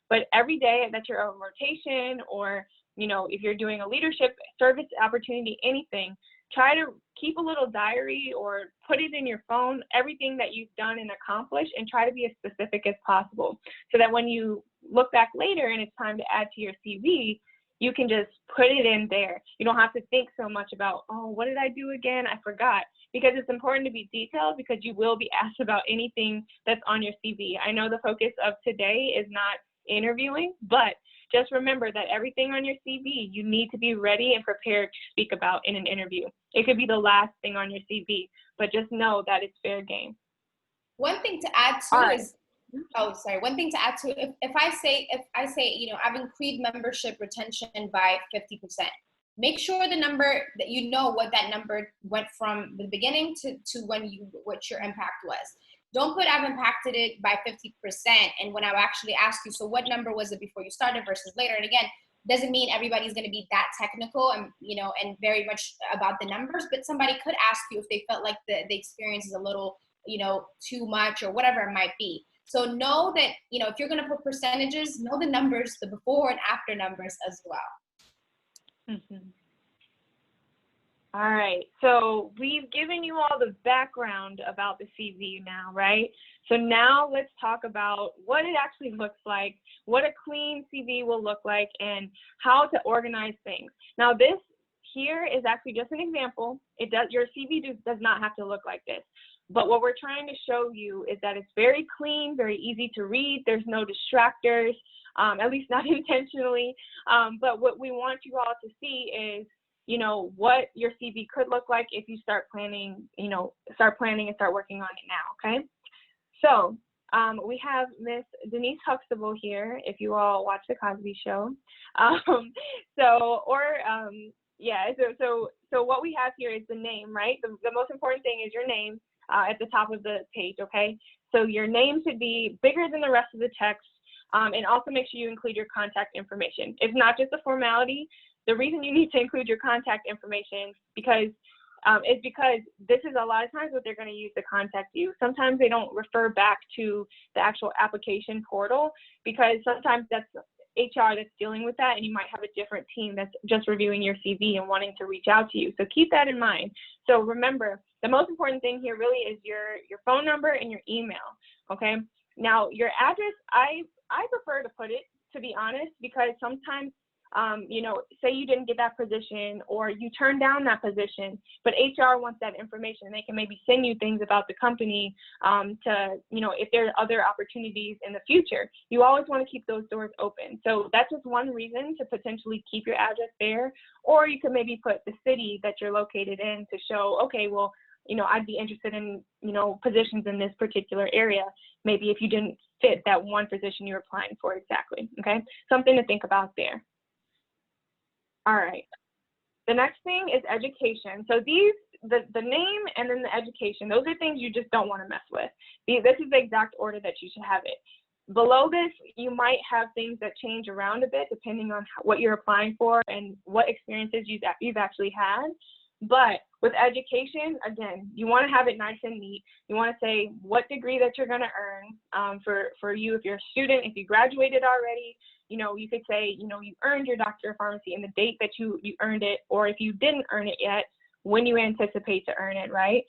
But every day that you're on rotation or, if you're doing a leadership service opportunity, anything, try to keep a little diary or put it in your phone, everything that you've done and accomplished, and try to be as specific as possible so that when you look back later and it's time to add to your CV, you can just put it in there. You don't have to think so much about, oh, what did I do again? I forgot. Because it's important to be detailed, because you will be asked about anything that's on your CV. I know the focus of today is not interviewing, but just remember that everything on your CV, you need to be ready and prepared to speak about in an interview. It could be the last thing on your CV, but just know that it's fair game. One thing to add to right. is, oh, sorry. One thing to add to, if I say, you know, I've increased membership retention by 50%, make sure the number that you know what that number went from the beginning to what your impact was. Don't put I've impacted it by 50%. And when I actually ask you, so what number was it before you started versus later? And again, doesn't mean everybody's going to be that technical and, you know, and very much about the numbers, but somebody could ask you if they felt like the experience is a little, you know, too much or whatever it might be. So know that, you know, if you're going to put percentages, know the numbers, the before and after numbers as well. Mm-hmm. All right, so we've given you all the background about the CV now, right? So now let's talk about what it actually looks like, what a clean CV will look like, and how to organize things. Now this here is actually just an example. Your CV does not have to look like this. But what we're trying to show you is that it's very clean, very easy to read. There's no distractors, at least not intentionally. But what we want you all to see is, you know, what your CV could look like if you start planning, and start working on it now, okay? So we have Miss Denise Huxtable here, if you all watch The Cosby Show. So what we have here is the name, right? The most important thing is your name at the top of the page, okay? So your name should be bigger than the rest of the text, and also make sure you include your contact information. It's not just a formality. The reason you need to include your contact information is because this is a lot of times what they're going to use to contact you. Sometimes they don't refer back to the actual application portal, because sometimes that's HR that's dealing with that, and you might have a different team that's just reviewing your CV and wanting to reach out to you. So keep that in mind. So remember, the most important thing here really is your phone number and your email, okay? Now, your address, I prefer to put it, to be honest, because sometimes say you didn't get that position or you turned down that position, but HR wants that information. They can maybe send you things about the company if there are other opportunities in the future. You always want to keep those doors open. So that's just one reason to potentially keep your address there. Or you could maybe put the city that you're located in to show, okay, well, I'd be interested in, positions in this particular area. Maybe if you didn't fit that one position you're applying for exactly, okay? Something to think about there. All right, the next thing is education. So the name and then the education, those are things you just don't want to mess with. This is the exact order that you should have it. Below this, you might have things that change around a bit depending on what you're applying for and what experiences you've actually had. But with education, again, you want to have it nice and neat. You want to say what degree that you're going to earn for you. If you're a student, if you graduated already, you could say, you earned your Doctor of Pharmacy and the date that you earned it, or if you didn't earn it yet, when you anticipate to earn it, right?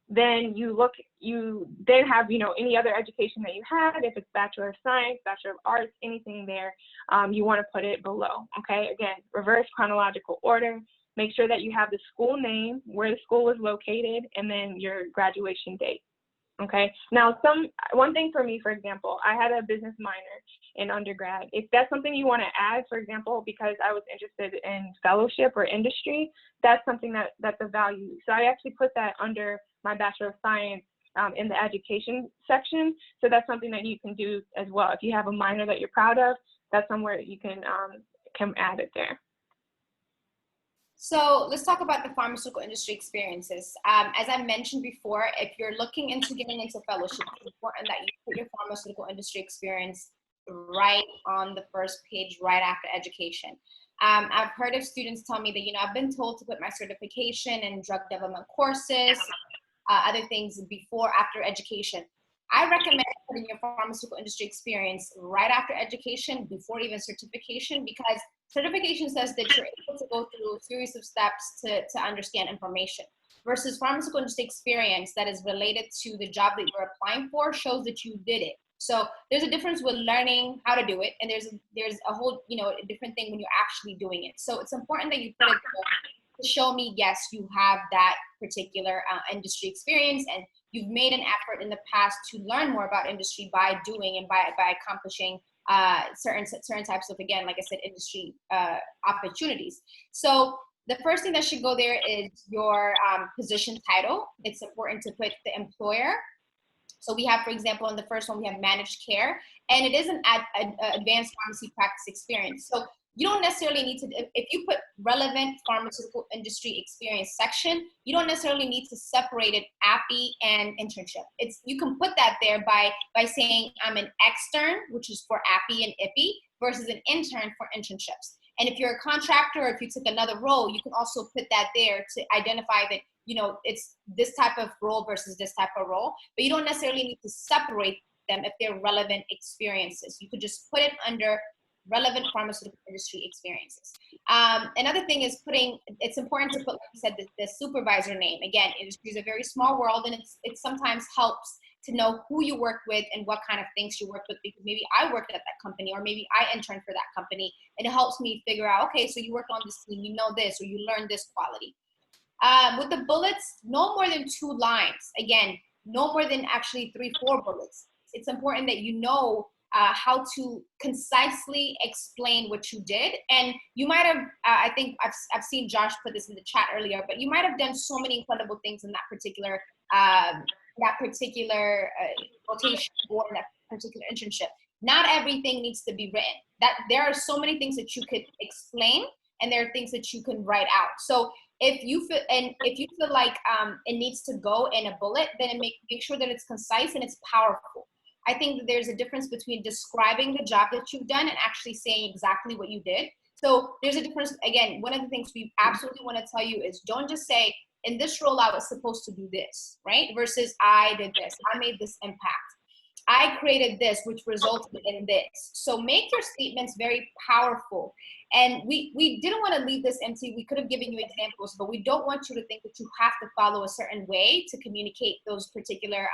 Then you then have, any other education that you had, if it's Bachelor of Science, Bachelor of Arts, anything there, you want to put it below, okay? Again, reverse chronological order. Make sure that you have the school name, where the school was located, and then your graduation date. Okay. Now, one thing for me, for example, I had a business minor in undergrad. If that's something you want to add, for example, because I was interested in fellowship or industry, that's something that's a value. So I actually put that under my Bachelor of Science in the education section. So that's something that you can do as well. If you have a minor that you're proud of, that's somewhere that you can add it there. So let's talk about the pharmaceutical industry experiences. As I mentioned before, if you're looking into getting into fellowship, it's important that you put your pharmaceutical industry experience right on the first page, right after education. I've heard of students tell me that, I've been told to put my certification and drug development courses, other things before, after education. I recommend putting your pharmaceutical industry experience right after education, before even certification, because Certification says that you're able to go through a series of steps to understand information, versus pharmaceutical industry experience that is related to the job that you're applying for shows that you did it. So there's a difference with learning how to do it, and there's a whole, a different thing when you're actually doing it. So it's important that you put it to show me, yes, you have that particular industry experience, and you've made an effort in the past to learn more about industry by doing and by accomplishing certain types of, again, like I said, industry opportunities. So the first thing that should go there is your position title. It's important to put the employer. So we have, for example, in the first one, we have managed care, and it is an advanced pharmacy practice experience. So you don't necessarily need to, if you put relevant pharmaceutical industry experience section, you don't necessarily need to separate it API and internship. You can put that there by saying I'm an extern, which is for API and IPI, versus an intern for internships. And if you're a contractor, or if you took another role, you can also put that there to identify that, it's this type of role versus this type of role, but you don't necessarily need to separate them if they're relevant experiences. You could just put it under relevant pharmaceutical industry experiences. Another thing is it's important to put, like you said, the supervisor name. Again, industry is a very small world, and it sometimes helps to know who you work with and what kind of things you work with, because maybe I worked at that company, or maybe I interned for that company, and it helps me figure out, okay, so you worked on this team, you know this, or you learned this quality. With the bullets, no more than 2 lines. Again, no more than actually 3-4 bullets. It's important that you know how to concisely explain what you did. And you might have, I think I've seen Josh put this in the chat earlier, but you might have done so many incredible things in that particular rotation or that particular internship. Not everything needs to be written. That there are so many things that you could explain, and there are things that you can write out. So if you feel like it needs to go in a bullet, then make sure that it's concise and it's powerful. I think that there's a difference between describing the job that you've done and actually saying exactly what you did. So there's a difference. Again, one of the things we absolutely want to tell you is don't just say, in this role, I was supposed to do this, right? Versus I did this, I made this impact, I created this, which resulted in this. So make your statements very powerful. And we didn't want to leave this empty. We could have given you examples, but we don't want you to think that you have to follow a certain way to communicate those particular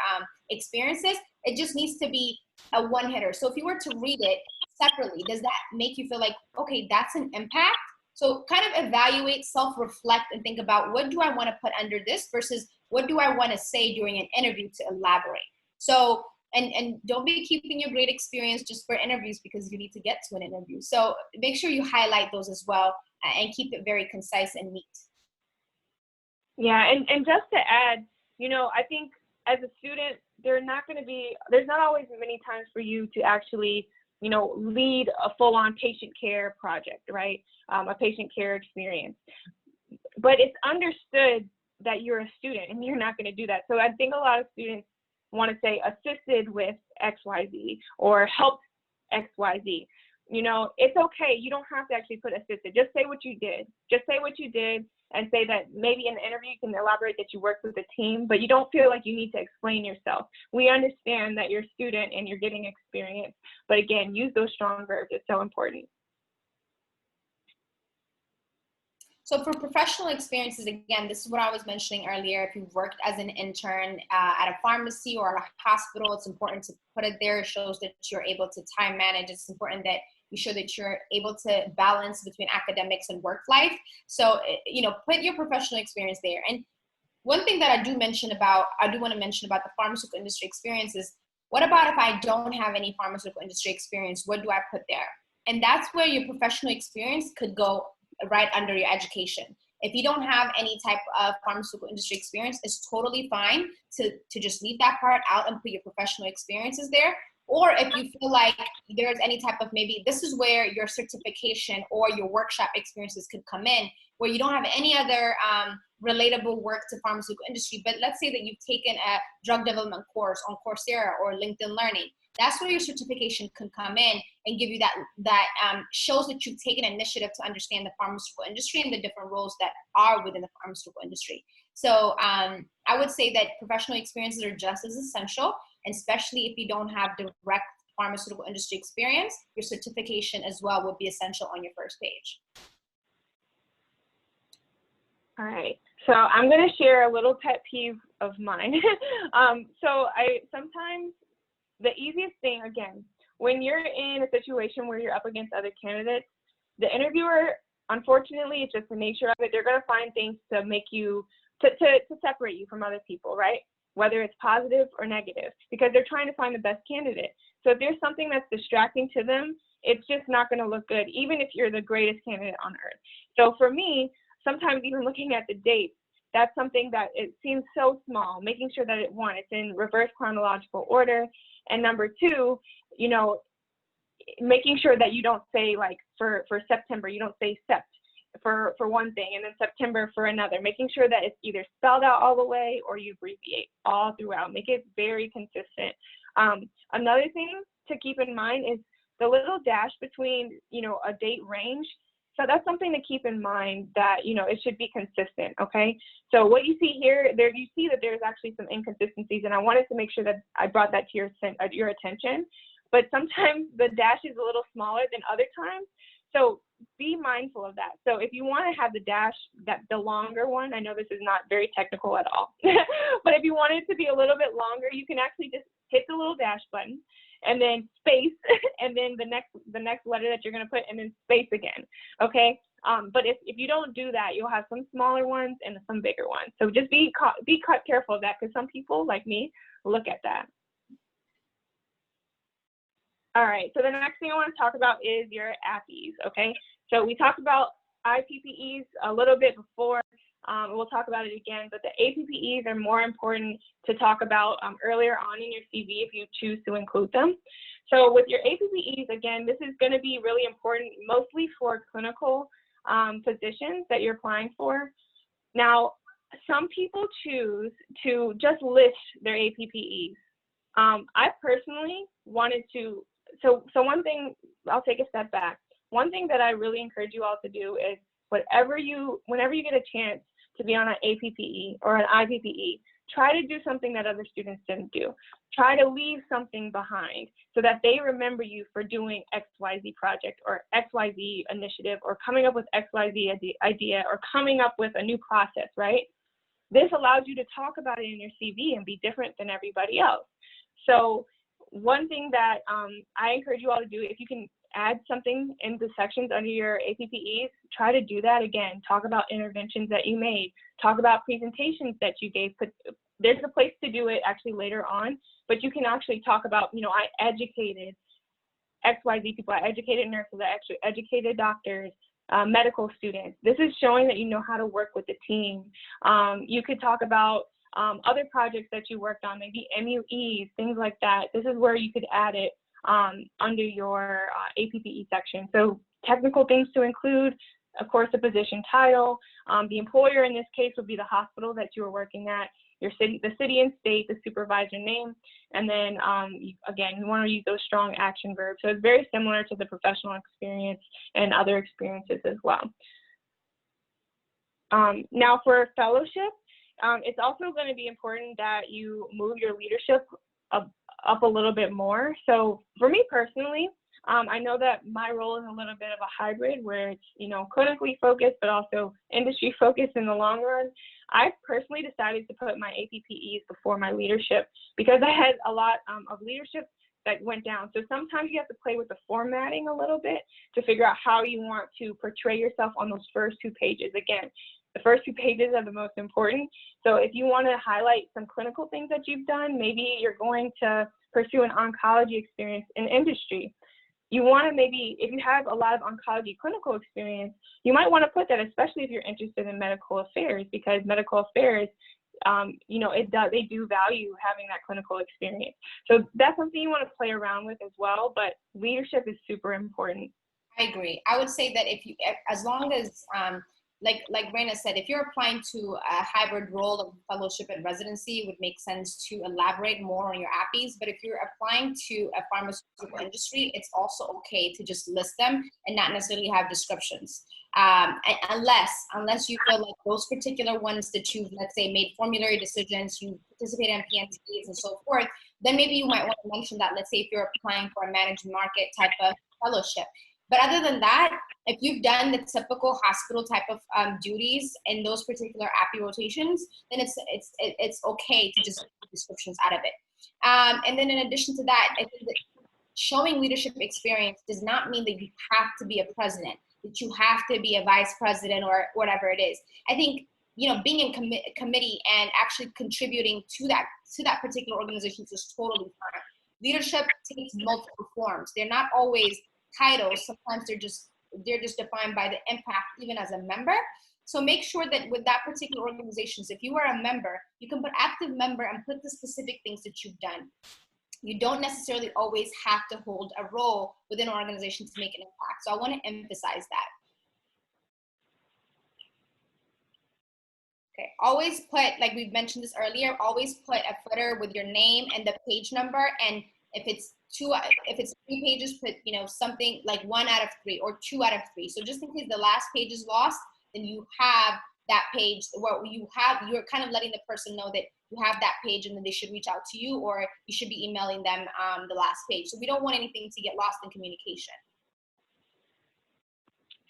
experiences. It just needs to be a one-hitter. So if you were to read it separately, does that make you feel like, okay, that's an impact? So kind of evaluate, self-reflect, and think about, what do I want to put under this versus what do I want to say during an interview to elaborate? So, and don't be keeping your great experience just for interviews because you need to get to an interview. So make sure you highlight those as well and keep it very concise and neat. Yeah, and just to add, I think as a student, there's not always many times for you to actually, lead a full-on patient care project, right? A patient care experience. But it's understood that you're a student and you're not going to do that. So I think a lot of students want to say assisted with XYZ or helped XYZ. It's okay. You don't have to actually put assisted. Just say what you did. Just say what you did and say that maybe in the interview you can elaborate that you worked with a team, but you don't feel like you need to explain yourself. We understand that you're a student and you're getting experience, but again, use those strong verbs. It's so important. So for professional experiences, again, this is what I was mentioning earlier. If you've worked as an intern at a pharmacy or a hospital, it's important to put it there. It shows that you're able to time manage. It's important that you show that you're able to balance between academics and work life. So, put your professional experience there. And one thing that I do want to mention about the pharmaceutical industry experience is, what about if I don't have any pharmaceutical industry experience? What do I put there? And that's where your professional experience could go right under your education. If you don't have any type of pharmaceutical industry experience, it's totally fine to just leave that part out and put your professional experiences there. Or if you feel like there's any type of, maybe this is where your certification or your workshop experiences could come in, where you don't have any other relatable work to pharmaceutical industry, but let's say that you've taken a drug development course on Coursera or LinkedIn Learning. That's where your certification can come in and give you that shows that you've taken initiative to understand the pharmaceutical industry and the different roles that are within the pharmaceutical industry. So I would say that professional experiences are just as essential, and especially if you don't have direct pharmaceutical industry experience, your certification as well would be essential on your first page. All right, so I'm going to share a little pet peeve of mine. So sometimes the easiest thing, again, when you're in a situation where you're up against other candidates, the interviewer, unfortunately, it's just the nature of it. They're going to find things to make you, to separate you from other people, right? Whether it's positive or negative, because they're trying to find the best candidate. So if there's something that's distracting to them, it's just not going to look good, even if you're the greatest candidate on earth. So for me, sometimes even looking at the dates, that's something that it seems so small, making sure that it's in reverse chronological order. And number two, you know, making sure that you don't say, like, for September, you don't say sept for one thing and then September for another, making sure that it's either spelled out all the way or you abbreviate all throughout, make it very consistent. Another thing to keep in mind is the little dash between, you know, a date range. So that's something to keep in mind, that, you know, it should be consistent, okay? So what you see here, there you see that there's actually some inconsistencies, and I wanted to make sure that I brought that to your attention. But sometimes the dash is a little smaller than other times, so be mindful of that. So if you want to have the dash, the longer one, I know this is not very technical at all, but if you want it to be a little bit longer, you can actually just hit the little dash button and then space, and then the next letter that you're going to put, and then space again, okay? But if you don't do that, you'll have some smaller ones and some bigger ones. So just be careful of that, because some people, like me, look at that. All right, so the next thing I want to talk about is your APPEs, okay? So we talked about IPPEs a little bit before. We'll talk about it again, but the APPEs are more important to talk about earlier on in your CV if you choose to include them. So with your APPEs, again, this is going to be really important, mostly for clinical positions that you're applying for. Now, some people choose to just list their APPEs. I personally wanted to, so one thing, I'll take a step back. One thing that I really encourage you all to do is whenever you get a chance to be on an APPE or an IPPE, try to do something that other students didn't do. Try to leave something behind so that they remember you for doing XYZ project or XYZ initiative or coming up with XYZ idea or coming up with a new process, right? This allows you to talk about it in your CV and be different than everybody else. So one thing that I encourage you all to do, if you can add something in the sections under your APPEs, try to do that again. Talk about interventions that you made. Talk about presentations that you gave. There's a place to do it actually later on, but you can actually talk about, you know, I educated XYZ people. I educated nurses. I actually educated doctors, medical students. This is showing that you know how to work with the team. You could talk about other projects that you worked on, maybe MUEs, things like that. This is where you could add it under your APPE section. So technical things to include, of course, the position title. The employer in this case would be the hospital that you were working at, your city, the city and state, the supervisor name, and then again, you want to use those strong action verbs. So it's very similar to the professional experience and other experiences as well. Now for fellowship, it's also going to be important that you move your leadership up a little bit more. So for me personally, I know that my role is a little bit of a hybrid where it's, you know, clinically focused, but also industry focused in the long run. I personally decided to put my APPEs before my leadership because I had a lot of leadership that went down. So sometimes you have to play with the formatting a little bit to figure out how you want to portray yourself on those first 2 pages. Again, the first 2 pages are the most important. So if you want to highlight some clinical things that you've done, maybe you're going to pursue an oncology experience in industry. You want to maybe, if you have a lot of oncology clinical experience, you might want to put that, especially if you're interested in medical affairs, because medical affairs, you know, they do value having that clinical experience. So that's something you want to play around with as well, but leadership is super important. I agree. I would say that as long as like Raena said, if you're applying to a hybrid role of fellowship and residency, it would make sense to elaborate more on your APPEs. But if you're applying to a pharmaceutical industry, it's also okay to just list them and not necessarily have descriptions. Unless you feel like those particular ones that you've, let's say, made formulary decisions, you participate in PNCs and so forth, then maybe you might want to mention that, let's say if you're applying for a managed market type of fellowship. But other than that, if you've done the typical hospital type of duties in those particular APPE rotations, then it's okay to just keep descriptions out of it. And then in addition to that, I think that showing leadership experience does not mean that you have to be a president, that you have to be a vice president or whatever it is. I think, you know, being in committee and actually contributing to that particular organization is totally fine. Leadership takes multiple forms. They're not always titles. Sometimes they're just defined by the impact, even as a member. So make sure that with that particular organizations, if you are a member, you can put active member and put the specific things that you've done. You don't necessarily always have to hold a role within an organization to make an impact. So I want to emphasize that. Okay, always put, like we've mentioned this earlier, always put a footer with your name and the page number. And if it's 3 pages, put, you know, something like 1 out of 3 or 2 out of 3. So just in case the last page is lost, then you have that page where you're kind of letting the person know that you have that page and then they should reach out to you, or you should be emailing them the last page. So we don't want anything to get lost in communication.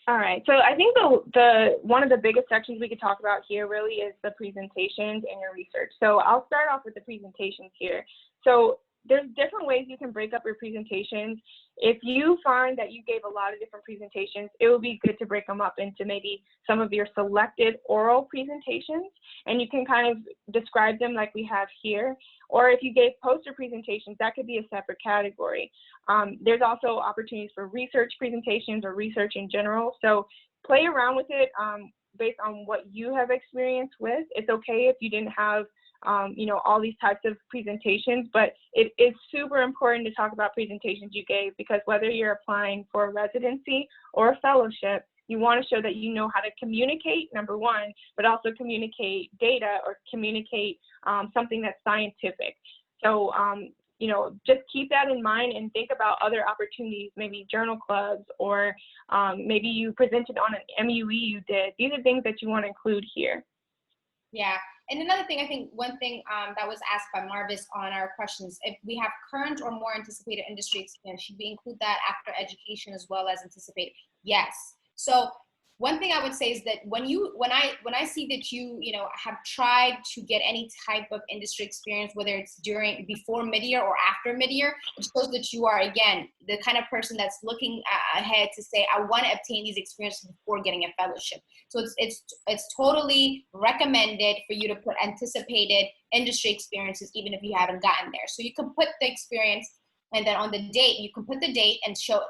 All right, so I think the one of the biggest sections we could talk about here really is the presentations and your research. So I'll start off with the presentations here. So there's different ways you can break up your presentations. If you find that you gave a lot of different presentations, it would be good to break them up into maybe some of your selected oral presentations, and you can kind of describe them like we have here. Or if you gave poster presentations, that could be a separate category. There's also opportunities for research presentations or research in general. So play around with it based on what you have experience with. It's okay if you didn't have you know, all these types of presentations, but it is super important to talk about presentations you gave, because whether you're applying for a residency or a fellowship, you want to show that you know how to communicate, number one, but also communicate data or communicate something that's scientific. So, you know, just keep that in mind and think about other opportunities, maybe journal clubs, or maybe you presented on an MUE you did. These are things that you want to include here. Yeah, and another thing, I think one thing that was asked by Marvis on our questions, if we have current or more anticipated industry experience, should we include that after education as well as anticipated? Yes. So one thing I would say is that when I see that you know, have tried to get any type of industry experience, whether it's before mid-year or after mid-year, it shows that you are, again, the kind of person that's looking ahead to say, I want to obtain these experiences before getting a fellowship. So it's totally recommended for you to put anticipated industry experiences, even if you haven't gotten there. So you can put the experience, and then on the date, you can put the date and show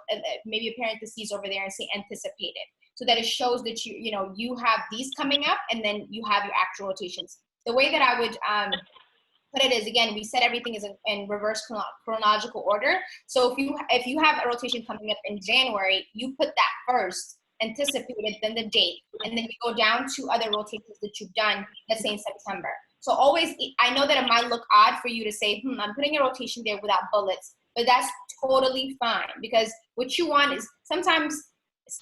maybe a parentheses over there and say anticipated, so that it shows that you know, you have these coming up, and then you have your actual rotations. The way that I would put it is, again, we said everything is in reverse chronological order. So if you have a rotation coming up in January, you put that first, anticipated, then the date, and then you go down to other rotations that you've done, let's say in September. So always, I know that it might look odd for you to say, I'm putting a rotation there without bullets, but that's totally fine, because what you want is, sometimes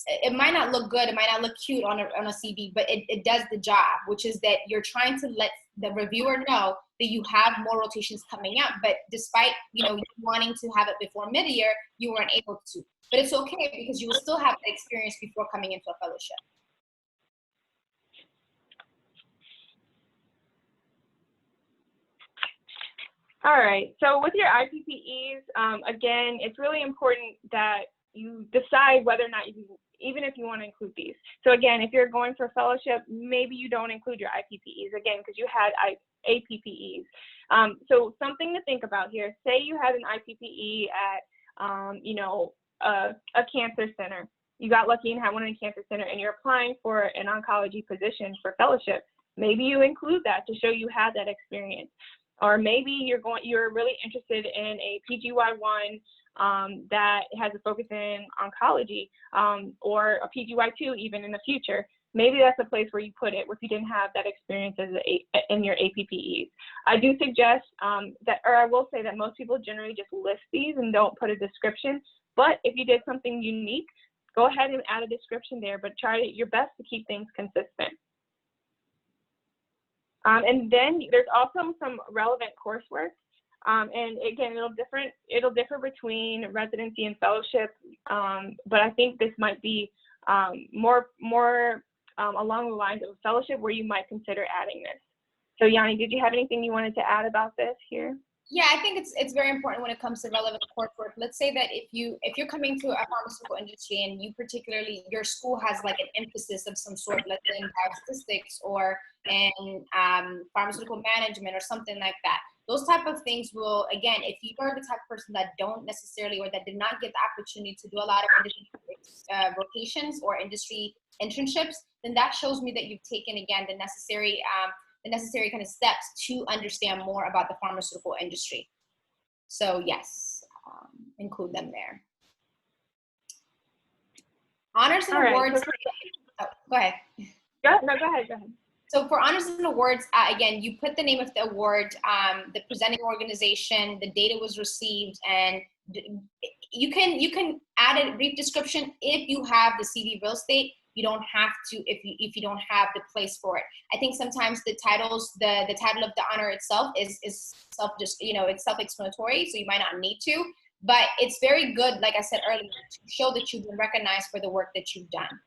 it might not look good, it might not look cute on a CV, but it does the job, which is that you're trying to let the reviewer know that you have more rotations coming up. But despite, you know, wanting to have it before mid-year, you weren't able to. But it's okay, because you will still have the experience before coming into a fellowship. All right, so with your IPPEs, again, it's really important that you decide whether or not even if you want to include these. So again, if you're going for a fellowship, maybe you don't include your IPPEs, again, because you had APPEs. So something to think about here, say you had an IPPE at, you know, a cancer center. You got lucky and had one in a cancer center, and you're applying for an oncology position for fellowship. Maybe you include that to show you had that experience. Or maybe you're really interested in a PGY1 that has a focus in oncology, or a PGY2 even in the future. maybe that's a place where you put it if you didn't have that experience in your APPEs. I do suggest I will say that most people generally just list these and don't put a description, but if you did something unique, go ahead and add a description there, but try your best to keep things consistent. And then there's also some relevant coursework. And again, it'll differ between residency and fellowship, but I think this might be more along the lines of fellowship where you might consider adding this. So Yanni, did you have anything you wanted to add about this here? Yeah, I think it's very important when it comes to relevant coursework. Let's say that if you're coming to a pharmaceutical industry and your school has like an emphasis of some sort, let's say in biostatistics or in pharmaceutical management or something like that. Those type of things will, again, if you are the type of person that don't necessarily or that did not get the opportunity to do a lot of industry rotations or industry internships, then that shows me that you've taken, again, the necessary kind of steps to understand more about the pharmaceutical industry. So yes, include them there. Honors and awards. Oh, go ahead. Go ahead. So for honors and awards, again, you put the name of the award, the presenting organization, the date it was received, and you can add a brief description if you have the CV real estate. You don't have to if you don't have the place for it. I think sometimes the titles, the title of the honor itself is it's self-explanatory, so you might not need to. But it's very good, like I said earlier, to show that you've been recognized for the work that you've done.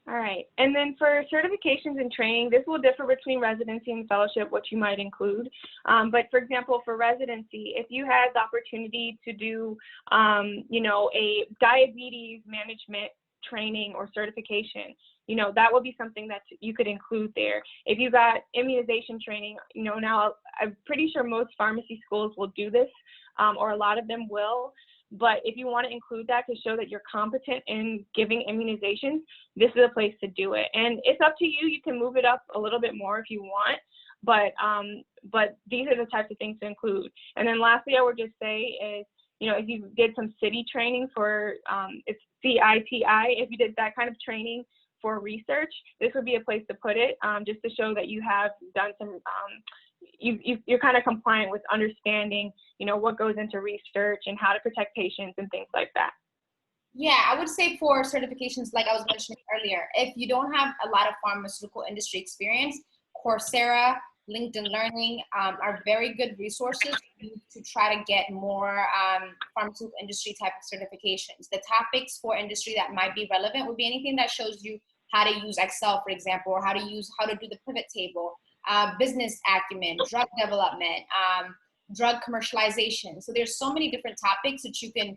All right, and then for certifications and training, this will differ between residency and fellowship, what you might include. But for example, for residency, if you had the opportunity to do, a diabetes management training or certification, that would be something that you could include there. If you got immunization training, now I'm pretty sure most pharmacy schools will do this, or a lot of them will. But if you want to include that to show that you're competent in giving immunizations, this is a place to do it. And it's up to you. You can move it up a little bit more if you want, but these are the types of things to include. And then lastly, I would just say is, if you did some city training for, it's CITI, if you did that kind of training for research, this would be a place to put it, just to show that you have done some, you're kind of compliant with understanding, what goes into research and how to protect patients and things like that. Yeah, I would say for certifications, like I was mentioning earlier, if you don't have a lot of pharmaceutical industry experience, Coursera, LinkedIn Learning are very good resources to try to get more pharmaceutical industry type of certifications. The topics for industry that might be relevant would be anything that shows you how to use Excel, for example, or how to do the pivot table, business acumen, drug development, drug commercialization. So there's so many different topics that you can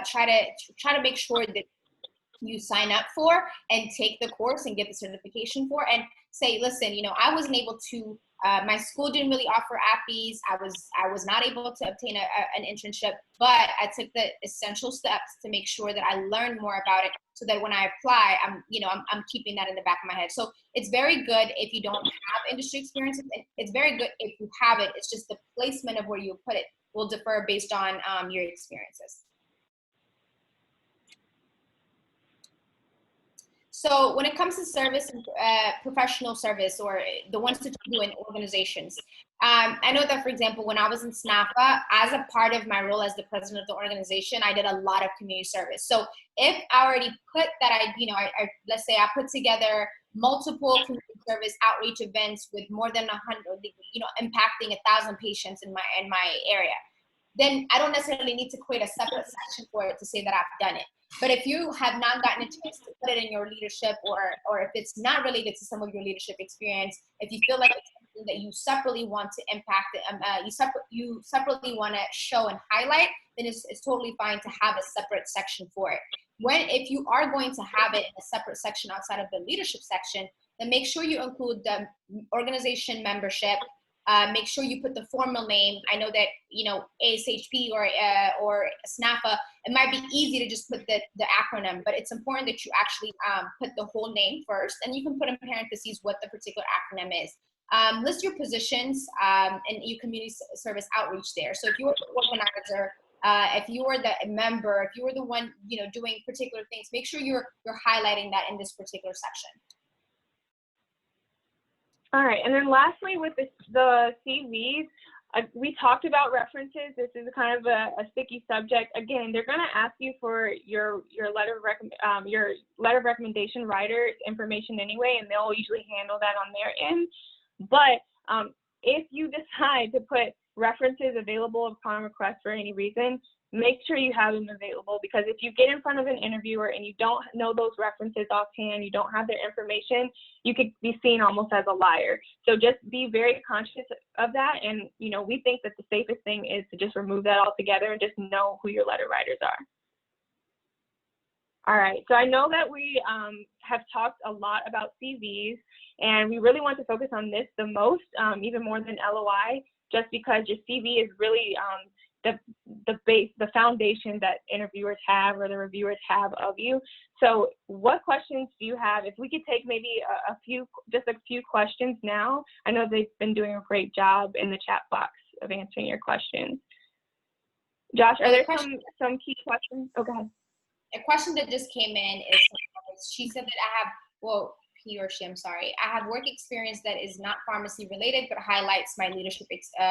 try to make sure that you sign up for and take the course and get the certification for, and say, listen, I wasn't able to, my school didn't really offer APPEs. I was not able to obtain an internship, but I took the essential steps to make sure that I learned more about it, so that when I apply, I'm keeping that in the back of my head. So it's very good if you don't have industry experience. It's very good if you have it. It's just the placement of where you put it will differ based on your experiences. So when it comes to service and professional service, or the ones that you do in organizations, I know that, for example, when I was in SNAFA, as a part of my role as the president of the organization, I did a lot of community service. So if I already put that, let's say I put together multiple community service outreach events with more than 100, impacting 1,000 patients in my area, then I don't necessarily need to create a separate section for it to say that I've done it. But if you have not gotten a chance to put it in your leadership, or if it's not related to some of your leadership experience, if you feel like it's something that you separately want to impact, you separately want to show and highlight, then it's totally fine to have a separate section for it. If you are going to have it in a separate section outside of the leadership section, then make sure you include the organization membership. Make sure you put the formal name. I know that, ASHP or SNAFA, it might be easy to just put the acronym, but it's important that you actually put the whole name first, and you can put in parentheses what the particular acronym is. List your positions and your community service outreach there. So if you're an organizer, if you were the member, if you were the one, doing particular things, make sure you're highlighting that in this particular section. All right, and then lastly, with the CVs, we talked about references. This is kind of a sticky subject. Again, they're going to ask you for your letter of recommendation writer information anyway, and they'll usually handle that on their end. But if you decide to put references available upon request for any reason, make sure you have them available, because if you get in front of an interviewer and you don't know those references offhand, you don't have their information, you could be seen almost as a liar. So just be very conscious of that. And, we think that the safest thing is to just remove that altogether and just know who your letter writers are. All right, so I know that we have talked a lot about CVs, and we really want to focus on this the most, even more than LOI, just because your CV is really the base, the foundation that interviewers have or the reviewers have of you. So what questions do you have? If we could take maybe a few questions now. I know they've been doing a great job in the chat box of answering your questions. Josh, are there some key questions? Oh, go ahead. A question that just came in is, she said that he or she, I'm sorry, I have work experience that is not pharmacy related, but highlights my leadership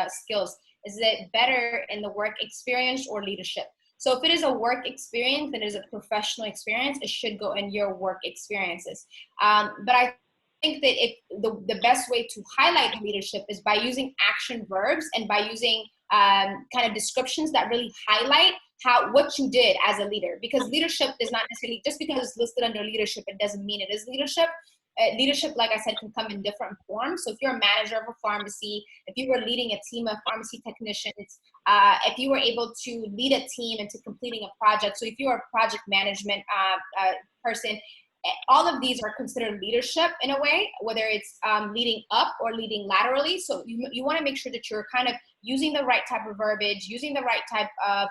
skills. Is it better in the work experience or leadership? So if it is a work experience, then it is a professional experience, it should go in your work experiences. But I think that the best way to highlight leadership is by using action verbs and by using kind of descriptions that really highlight what you did as a leader. Because leadership is not necessarily, just because it's listed under leadership, it doesn't mean it is leadership. Leadership, like I said, can come in different forms. So if you're a manager of a pharmacy, if you were leading a team of pharmacy technicians, if you were able to lead a team into completing a project, so if you're a project management person, all of these are considered leadership in a way, whether it's leading up or leading laterally. So you want to make sure that you're kind of using the right type of verbiage, using the right type of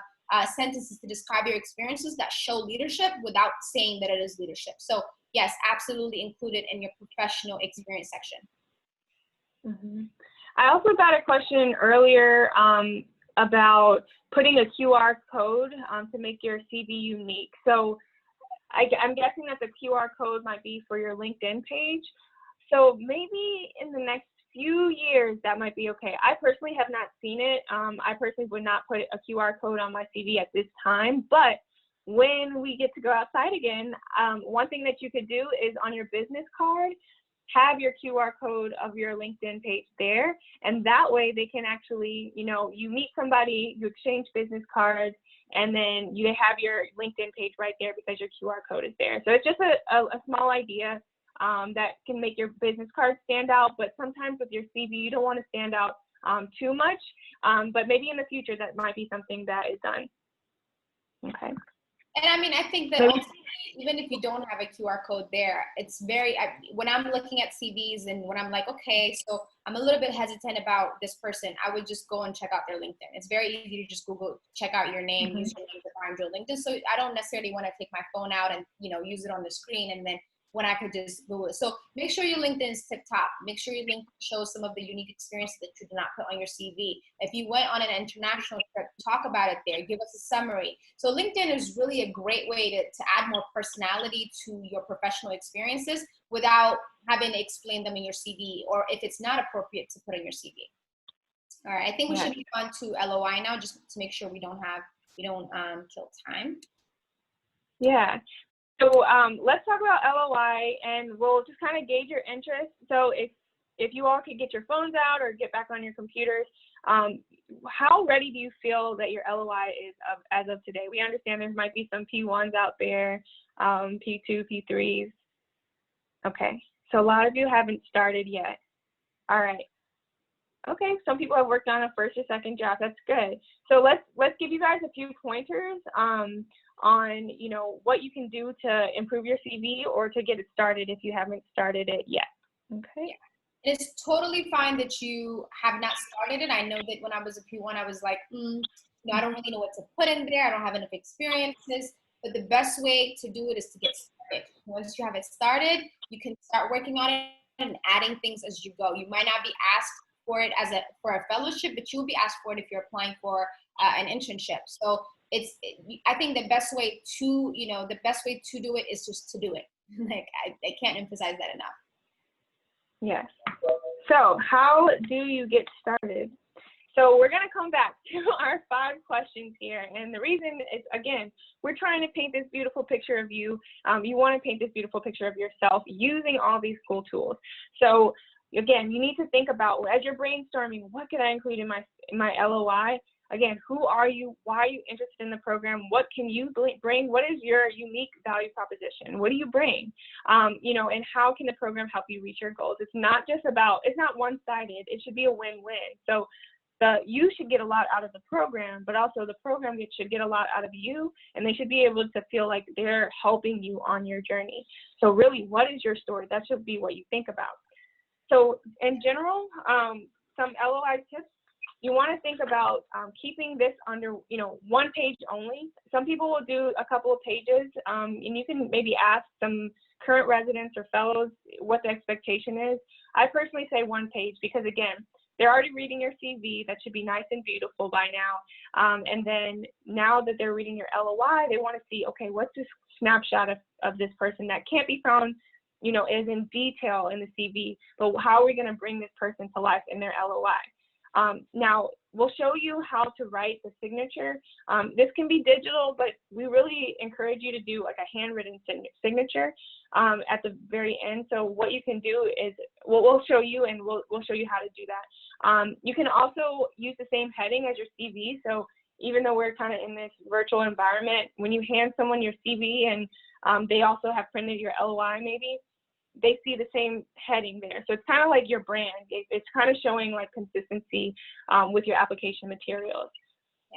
sentences to describe your experiences that show leadership without saying that it is leadership. So yes, absolutely include it in your professional experience section. Mm-hmm. I also got a question earlier about putting a QR code to make your CV unique. So I'm guessing that the QR code might be for your LinkedIn page. So maybe in the next few years, that might be okay. I personally have not seen it. I personally would not put a QR code on my CV at this time, but when we get to go outside again, one thing that you could do is on your business card, have your QR code of your LinkedIn page there. And that way they can actually, you meet somebody, you exchange business cards, and then you have your LinkedIn page right there because your QR code is there. So it's just a small idea that can make your business card stand out. But sometimes with your CV, you don't want to stand out too much. But maybe in the future, that might be something that is done. Okay. And I mean, I think that ultimately, even if you don't have a QR code there, it's when I'm looking at CVs and when I'm like, okay, so I'm a little bit hesitant about this person, I would just go and check out their LinkedIn. It's very easy to just Google, check out your name, use your name to find your LinkedIn. So I don't necessarily want to take my phone out and, use it on the screen and then when I could just Google it. So make sure your LinkedIn is tip top. Make sure your LinkedIn shows some of the unique experiences that you did not put on your CV. If you went on an international trip, talk about it there. Give us a summary. So LinkedIn is really a great way to add more personality to your professional experiences without having to explain them in your CV, or if it's not appropriate to put in your CV. All right, I think we should move on to LOI now, just to make sure we don't kill time. Yeah. So let's talk about LOI, and we'll just kind of gauge your interest. So if you all could get your phones out or get back on your computers, how ready do you feel that your LOI is as of today? We understand there might be some P1s out there, P2, P3s. Okay, so a lot of you haven't started yet. All right. Okay, some people have worked on a first or second draft. That's good. So let's give you guys a few pointers on what you can do to improve your CV or to get it started if you haven't started it yet. Okay. Yeah. It's totally fine that you have not started it. I know that when I was a P1, I was like, I don't really know what to put in there. I don't have enough experiences. But the best way to do it is to get started. Once you have it started, you can start working on it and adding things as you go. You might not be asked for it for a fellowship, but you'll be asked for it if you're applying for an internship. So I think the best way to do it is just to do it. Like I can't emphasize that enough. Yes. So how do you get started? So we're going to come back to our 5 questions here. And the reason is, again, we're trying to paint this beautiful picture of you. You want to paint this beautiful picture of yourself using all these cool tools. So again, you need to think about, as you're brainstorming, what can I include in my LOI? Again, who are you? Why are you interested in the program? What can you bring? What is your unique value proposition? What do you bring? And how can the program help you reach your goals? It's not one-sided. It should be a win-win. So you should get a lot out of the program, but also the program should get a lot out of you, and they should be able to feel like they're helping you on your journey. So really, what is your story? That should be what you think about. So in general, some LOI tips, you want to think about keeping this under, 1 page only. Some people will do a couple of pages, and you can maybe ask some current residents or fellows what the expectation is. I personally say 1 page because, again, they're already reading your CV. That should be nice and beautiful by now. And then now that they're reading your LOI, they want to see, okay, what's this snapshot of this person that can't be found, is in detail in the CV, but how are we going to bring this person to life in their LOI? Now, we'll show you how to write the signature. This can be digital, but we really encourage you to do like a handwritten signature at the very end. So what you can do is, we'll show you, and we'll show you how to do that. You can also use the same heading as your CV. So even though we're kind of in this virtual environment, when you hand someone your CV and they also have printed your LOI maybe, they see the same heading there. So it's kind of like your brand. It's kind of showing like consistency with your application materials.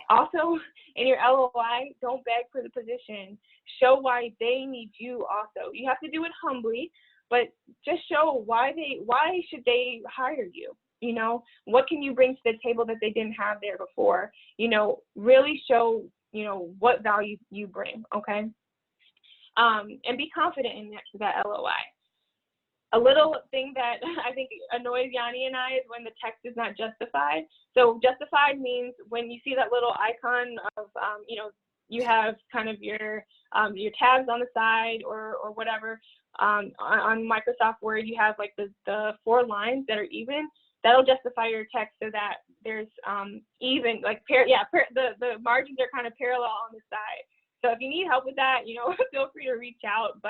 Also, in your LOI, don't beg for the position. Show why they need you also. You have to do it humbly, but just show why should they hire you? What can you bring to the table that they didn't have there before? Really show, what value you bring, okay? And be confident in that LOI. A little thing that I think annoys Yanni and I is when the text is not justified. So justified means when you see that little icon of, you have kind of your tabs on the side or whatever. On Microsoft Word, you have like the 4 lines that are even. That'll justify your text so that there's even, like, the margins are kind of parallel on the side. So if you need help with that, feel free to reach out.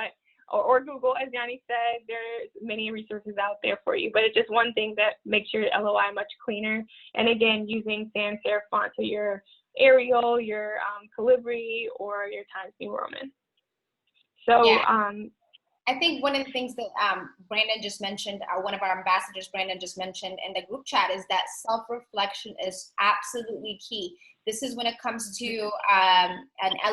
Or Google, as Yanni said, there's many resources out there for you, but it's just one thing that makes your LOI much cleaner. And again, using sans serif font, so your Arial, your Calibri, or your Times New Roman. So I think one of the things that Brandon just mentioned, one of our ambassadors, Brandon, just mentioned in the group chat, is that self-reflection is absolutely key. This is when it comes to an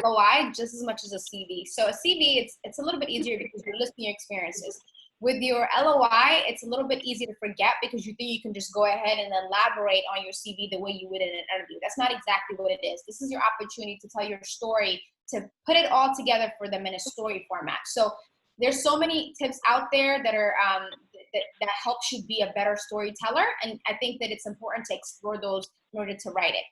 LOI just as much as a CV. So a CV, it's a little bit easier because you're listing your experiences. With your LOI, it's a little bit easy to forget because you think you can just go ahead and elaborate on your CV the way you would in an interview. That's not exactly what it is. This is your opportunity to tell your story, to put it all together for them in a story format. So there's so many tips out there that are that helps you be a better storyteller, and I think that it's important to explore those in order to write it.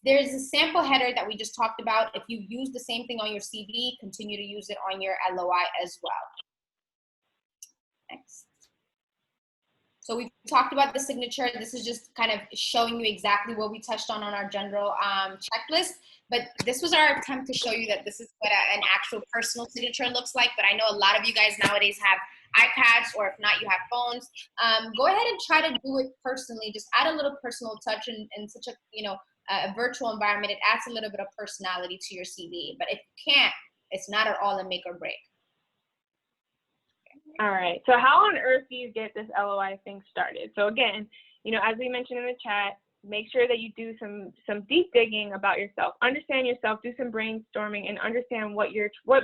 There's a sample header that we just talked about. If you use the same thing on your CV, continue to use it on your LOI as well. Next. So we talked about the signature. This is just kind of showing you exactly what we touched on our general checklist. But this was our attempt to show you that this is what an actual personal signature looks like. But I know a lot of you guys nowadays have iPads, or if not, you have phones. Go ahead and try to do it personally. Just add a little personal touch in such a virtual environment. It adds a little bit of personality to your CV. But if you can't, it's not at all a make or break. All right. So how on earth do you get this LOI thing started? So again, as we mentioned in the chat, make sure that you do some deep digging about yourself. Understand yourself, do some brainstorming, and understand what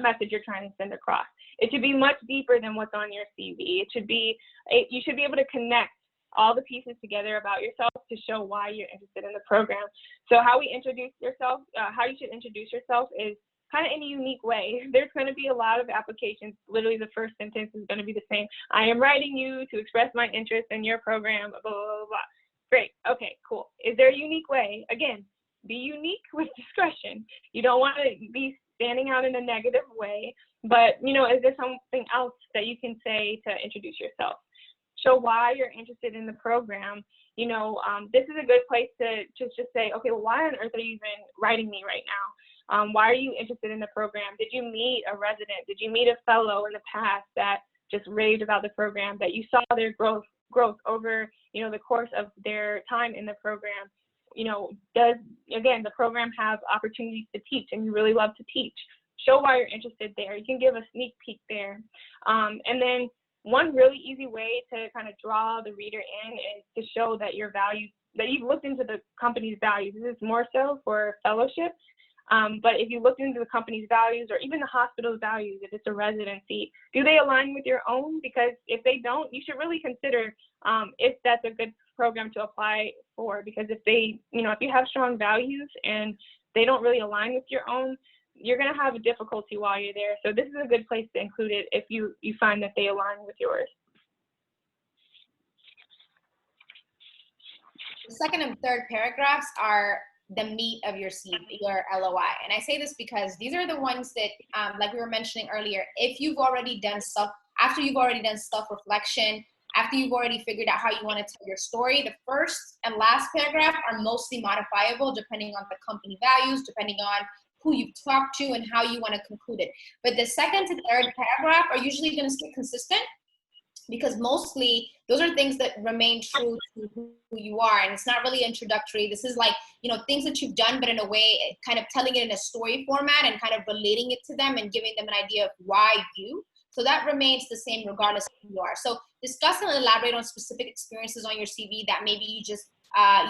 message you're trying to send across. It should be much deeper than what's on your CV. You should be able to connect all the pieces together about yourself to show why you're interested in the program. So how you should introduce yourself is kind of in a unique way. There's going to be a lot of applications. Literally the first sentence is going to be the same. I am writing you to express my interest in your program, blah, blah, blah, blah. Great. Okay, cool. Is there a unique way? Again, be unique with discretion. You don't want to be standing out in a negative way, but, you know, is there something else that you can say to introduce yourself? Show why you're interested in the program. You know, this is a good place to just say, okay, well, why on earth are you even writing me right now? Why are you interested in the program? Did you meet a resident? Did you meet a fellow in the past that just raved about the program, that you saw their growth over, you know, the course of their time in the program? You know, does, again, the program have opportunities to teach and you really love to teach? Show why you're interested there. You can give a sneak peek there. And then one really easy way to kind of draw the reader in is to show that your values, that you've looked into the company's values. This is more so for fellowship. But if you look into the company's values or even the hospital's values, if it's a residency, do they align with your own? Because if they don't, you should really consider if that's a good program to apply for. Because if they, you know, if you have strong values and they don't really align with your own, you're going to have a difficulty while you're there. So this is a good place to include it if you find that they align with yours. The second and third paragraphs are the meat of your CV, your LOI. And I say this because these are the ones that, like we were mentioning earlier, if you've already done stuff, after you've already done self-reflection, after you've already figured out how you want to tell your story, the first and last paragraph are mostly modifiable depending on the company values, depending on who you've talked to and how you want to conclude it. But the second to third paragraph are usually going to stay consistent because mostly those are things that remain true to who you are. And it's not really introductory. This is like, you know, things that you've done, but in a way, kind of telling it in a story format and kind of relating it to them and giving them an idea of why you. So that remains the same regardless of who you are. So discuss and elaborate on specific experiences on your CV that maybe you just,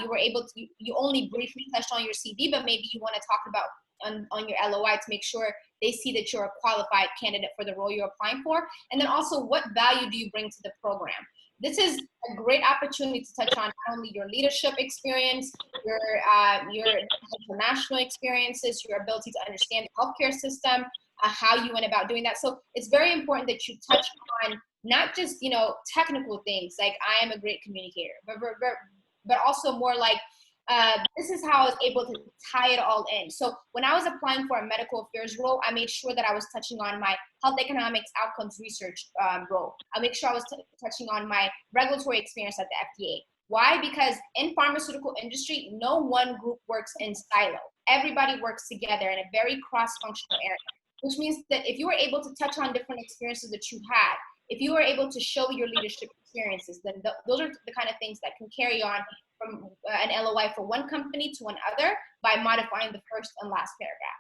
you were able to, you only briefly touched on your CV, but maybe you want to talk about on your LOI to make sure they see that you're a qualified candidate for the role you're applying for. And then also, what value do you bring to the program? This is a great opportunity to touch on not only your leadership experience, your international experiences, your ability to understand the healthcare system, how you went about doing that. So it's very important that you touch on not just, you know, technical things like I am a great communicator, but also more like this is how I was able to tie it all in. So when I was applying for a medical affairs role, I made sure that I was touching on my health economics outcomes research role. I make sure I was touching on my regulatory experience at the FDA. Why? Because in pharmaceutical industry, no one group works in silo. Everybody works together in a very cross-functional area, which means that if you were able to touch on different experiences that you had, if you were able to show your leadership experiences, then those are the kind of things that can carry on from an LOI for one company to another by modifying the first and last paragraph.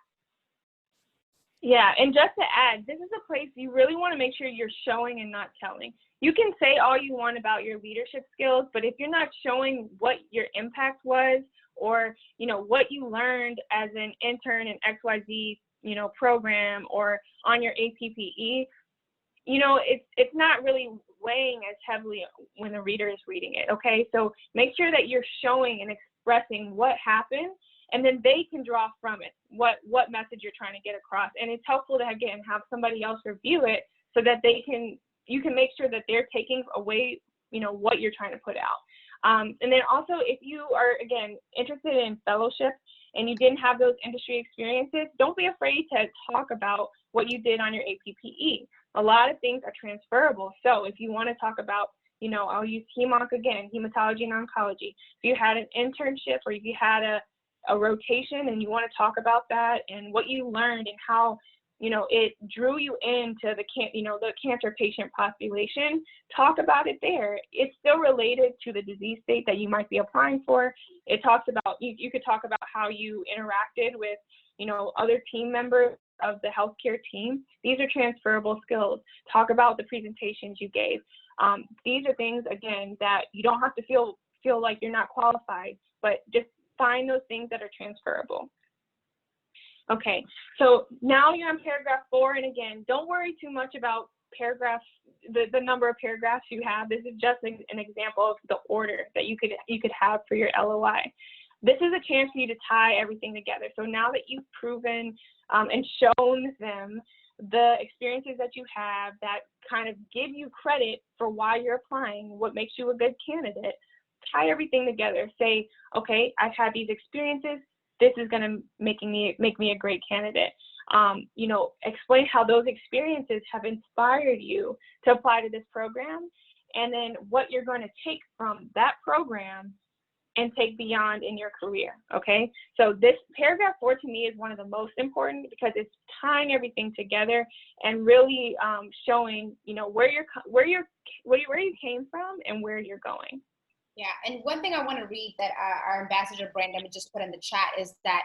Yeah, and just to add, this is a place you really want to make sure you're showing and not telling. You can say all you want about your leadership skills, but if you're not showing what your impact was or, you know, what you learned as an intern in XYZ, you know, program or on your APPE, you know, it's not really weighing as heavily when the reader is reading it, okay? So make sure that you're showing and expressing what happened, and then they can draw from it what message you're trying to get across. And it's helpful to, again, have somebody else review it so that you can make sure that they're taking away, you know, what you're trying to put out. And then also, if you are, again, interested in fellowship and you didn't have those industry experiences, don't be afraid to talk about what you did on your APPE. A lot of things are transferable. So if you want to talk about, you know, I'll use HEMONC again, hematology and oncology. If you had an internship or if you had a rotation and you want to talk about that and what you learned and how, you know, it drew you into the cancer patient population, talk about it there. It's still related to the disease state that you might be applying for. It talks about, you could talk about how you interacted with, you know, other team members of the healthcare team. These are transferable skills. Talk about the presentations you gave. These are things, again, that you don't have to feel like you're not qualified, but just find those things that are transferable. Okay, so now you're on paragraph 4, and again, don't worry too much about paragraphs, the number of paragraphs you have. This is just an example of the order that you could have for your LOI. this is a chance for you to tie everything together. So now that you've proven and shown them the experiences that you have that kind of give you credit for why you're applying, what makes you a good candidate, tie everything together. Say, okay, I've had these experiences. This is going to make me a great candidate. You know, explain how those experiences have inspired you to apply to this program, and then what you're going to take from that program and take beyond in your career. Okay, so this paragraph 4 to me is one of the most important, because it's tying everything together and really showing, you know, where you came from and where you're going. Yeah, and one thing I want to read that our ambassador Brandon just put in the chat is that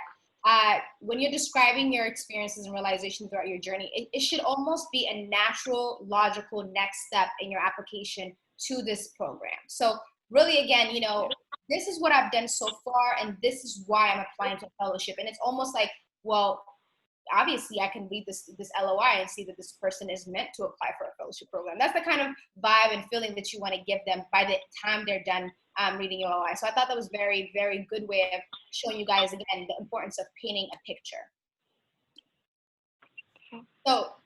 when you're describing your experiences and realizations throughout your journey, it should almost be a natural, logical next step in your application to this program. So really, again, you know, this is what I've done so far, and this is why I'm applying to a fellowship. And it's almost like, well, obviously I can read this LOI and see that this person is meant to apply for a fellowship program. That's the kind of vibe and feeling that you want to give them by the time they're done reading your LOI. So I thought that was very, very good way of showing you guys, again, the importance of painting a picture.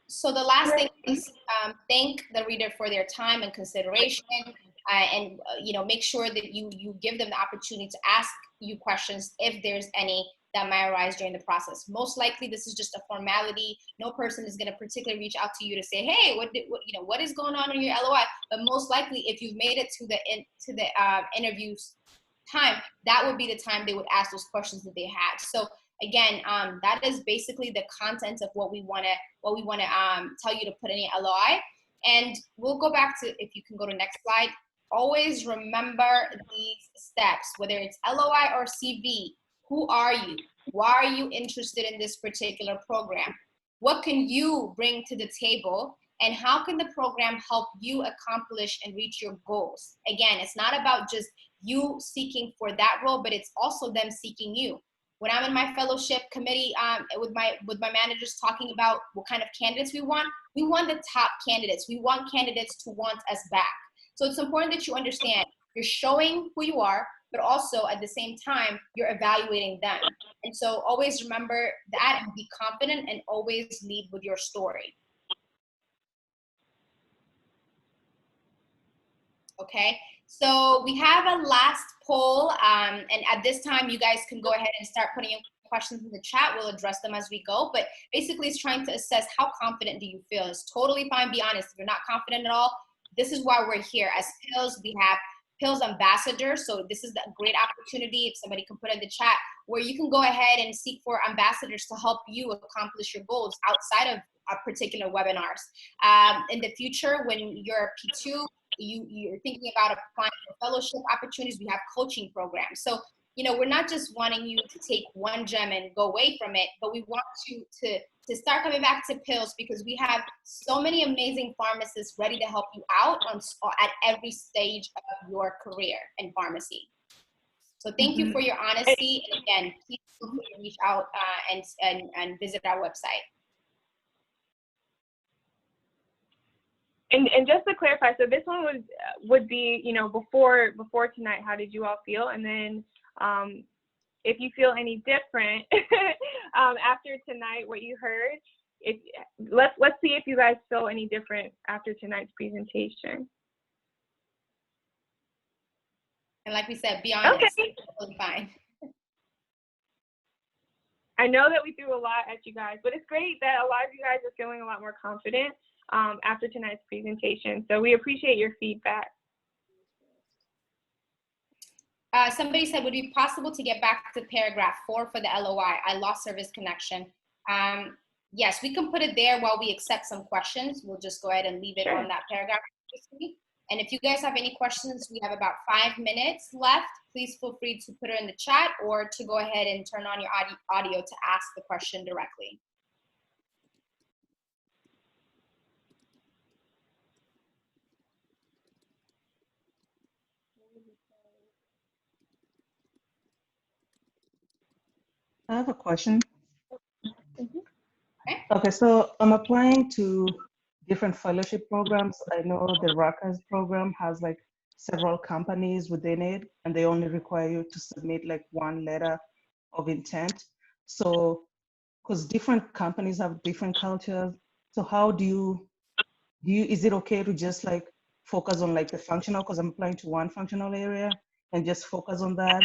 So the last thing is thank the reader for their time and consideration, and you know, make sure that you give them the opportunity to ask you questions if there's any that might arise during the process. Most likely, this is just a formality. No person is going to particularly reach out to you to say, "Hey, what is going on in your LOI?" But most likely, if you've made it to the interviews time, that would be the time they would ask those questions that they had. So again, that is basically the content of what we want to tell you to put in your LOI. And we'll go back to, if you can go to next slide. Always remember these steps, whether it's LOI or CV. Who are you? Why are you interested in this particular program? What can you bring to the table? And how can the program help you accomplish and reach your goals? Again, it's not about just you seeking for that role, but it's also them seeking you. When I'm in my fellowship committee with my managers talking about what kind of candidates we want the top candidates. We want candidates to want us back. So it's important that you understand you're showing who you are, but also at the same time, you're evaluating them. And so always remember that and be confident and always lead with your story. Okay, so we have a last poll, and at this time, you guys can go ahead and start putting your questions in the chat. We'll address them as we go, but basically it's trying to assess how confident do you feel. It's totally fine, be honest. If you're not confident at all, this is why we're here. As PILS, we have PILS ambassadors, so this is a great opportunity, if somebody can put in the chat, where you can go ahead and seek for ambassadors to help you accomplish your goals outside of our particular webinars. In the future, when you're a P2, you're thinking about applying for fellowship opportunities, we have coaching programs. So, you know, we're not just wanting you to take one gem and go away from it, but we want you to start coming back to PILS, because we have so many amazing pharmacists ready to help you out at every stage of your career in pharmacy. So thank you for your honesty. And again, please feel free to reach out and visit our website. And just to clarify, so this one would be, you know, before tonight, how did you all feel? And then if you feel any different after tonight, what you heard, let's see if you guys feel any different after tonight's presentation. And like we said, be honest. Okay. Totally fine. I know that we threw a lot at you guys, but it's great that a lot of you guys are feeling a lot more confident after tonight's presentation. So we appreciate your feedback. Somebody said, would it be possible to get back to paragraph 4 for the LOI? I lost service connection. Yes, we can put it there while we accept some questions. We'll just go ahead and leave it on that paragraph. And if you guys have any questions, we have about 5 minutes left. Please feel free to put it in the chat or to go ahead and turn on your audio to ask the question directly. I have a question. Okay. Okay, so I'm applying to different fellowship programs. I know the Rocker's program has like several companies within it, and they only require you to submit like one letter of intent. So, because different companies have different cultures, so how do you, is it okay to just like focus on like the functional, because I'm applying to one functional area and just focus on that?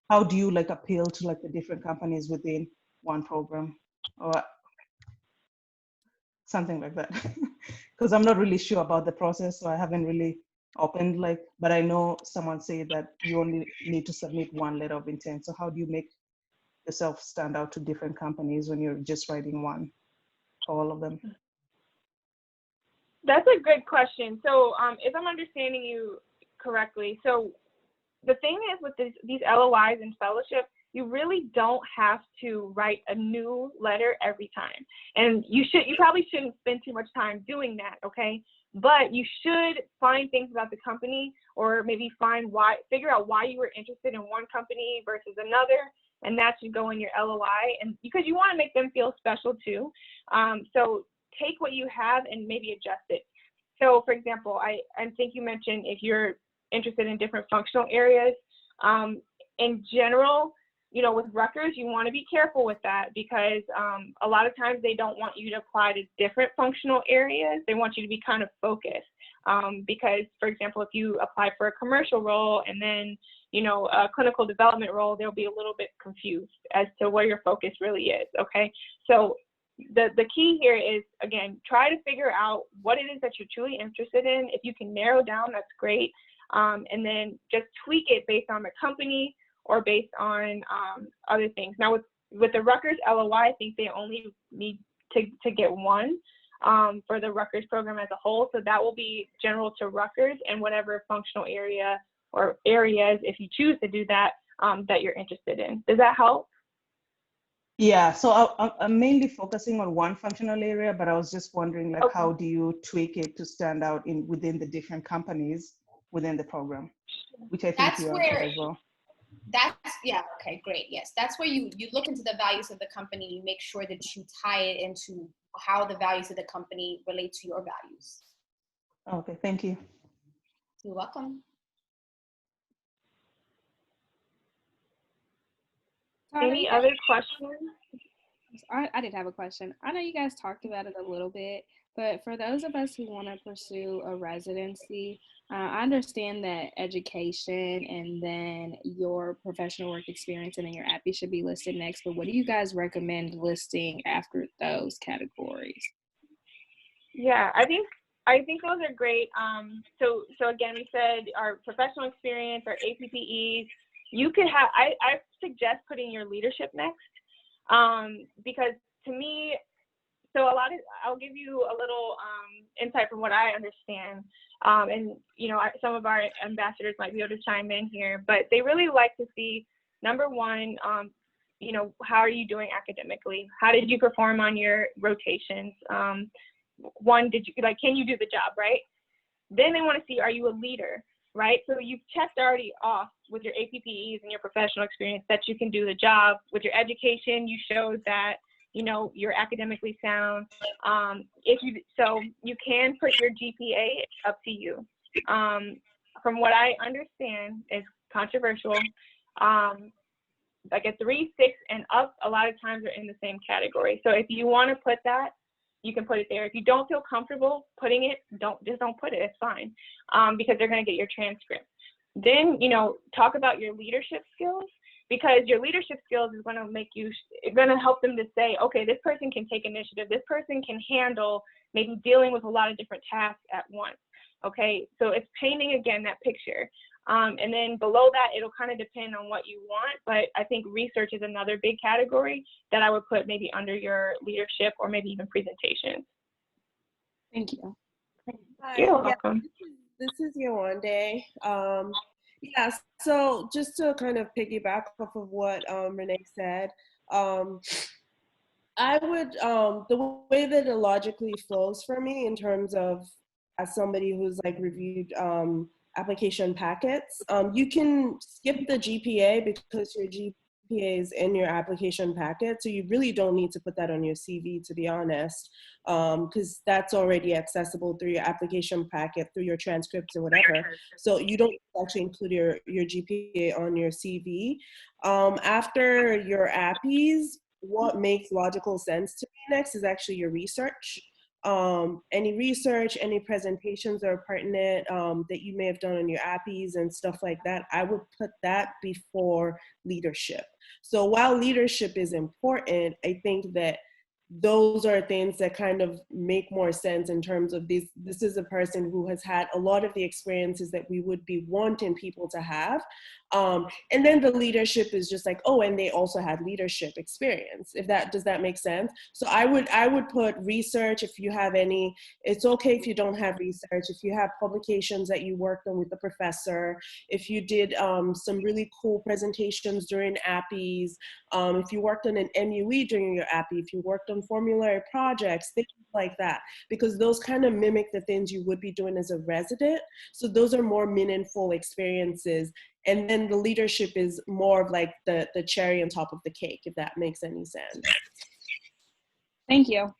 How do you like appeal to like the different companies within one program or something like that? Because I'm not really sure about the process, so I haven't really opened like, but I know someone said that you only need to submit one letter of intent. So how do you make yourself stand out to different companies when you're just writing one for all of them? That's a good question. So if I'm understanding you correctly, so the thing is with these LOIs and fellowship, you really don't have to write a new letter every time. And you probably shouldn't spend too much time doing that, okay? But you should find things about the company, or maybe figure out why you were interested in one company versus another, and that should go in your LOI, and because you want to make them feel special too. So take what you have and maybe adjust it. So for example, I think you mentioned if you're interested in different functional areas. In general, with Rutgers, you want to be careful with that, because a lot of times they don't want you to apply to different functional areas. They want you to be kind of focused. Because, for example, if you apply for a commercial role and then, a clinical development role, they'll be a little bit confused as to where your focus really is, okay? So the key here is, again, try to figure out what it is that you're truly interested in. If you can narrow down, that's great. And then just tweak it based on the company or based on other things. Now with the Rutgers LOI, I think they only need to get one for the Rutgers program as a whole. So that will be general to Rutgers and whatever functional area or areas, if you choose to do that, that you're interested in. Does that help? Yeah, so I'm mainly focusing on one functional area, but I was just wondering, like, Okay. how do you tweak it to stand out within the different companies within the program, which I think That's you where, answered as well. yeah, okay, great. Yes, that's where you look into the values of the company. You make sure that you tie it into how the values of the company relate to your values. Okay, thank you. You're welcome. Any other questions? I did have a question. I know you guys talked about it a little bit, but for those of us who want to pursue a residency, I understand that education and then your professional work experience and then your API should be listed next, but what do you guys recommend listing after those categories? Yeah, I think those are great. So again, we said our professional experience, our APPEs. You could have. I suggest putting your leadership next, because to me, I'll give you a little insight from what I understand, and some of our ambassadors might be able to chime in here, but they really like to see, number one, how are you doing academically? How did you perform on your rotations? Can you do the job, right? Then they want to see, are you a leader, right? So you've checked already off with your APPEs and your professional experience that you can do the job. With your education, you showed that, you're academically sound. So you can put your GPA, up to you. From what I understand, it's controversial. Like a 3.6 and up, a lot of times are in the same category. So if you want to put that, you can put it there. If you don't feel comfortable putting it, don't put it. It's fine, because they're going to get your transcript. Then, talk about your leadership skills, because your leadership skills is going to help them to say, okay, this person can take initiative. This person can handle maybe dealing with a lot of different tasks at once. Okay, so it's painting, again, that picture. And then below that, it'll kind of depend on what you want, but I think research is another big category that I would put maybe under your leadership or maybe even presentations. Thank you. Hi, You're welcome. this is Yawande. Yeah, so just to kind of piggyback off of what Renee said, I would, the way that it logically flows for me in terms of, as somebody who's like reviewed application packets, you can skip the GPA because your GPA is in your application packet, so you really don't need to put that on your CV, to be honest, because that's already accessible through your application packet, through your transcripts and whatever. So you don't actually include your GPA on your CV. After your APPEs, what makes logical sense to me next is actually your research. Any research, any presentations that are pertinent that you may have done on your APPEs and stuff like that, I would put that before leadership. So while leadership is important, I think that those are things that kind of make more sense in terms of this is a person who has had a lot of the experiences that we would be wanting people to have. And then the leadership is just like, oh, and they also had leadership experience. Does that make sense? So I would put research if you have any. It's okay if you don't have research. If you have publications that you worked on with the professor, if you did some really cool presentations during APPEs, if you worked on an MUE during your APPE, if you worked on formulary projects, things like that, because those kind of mimic the things you would be doing as a resident. So those are more meaningful experiences. And then the leadership is more of like the cherry on top of the cake, if that makes any sense. Thank you.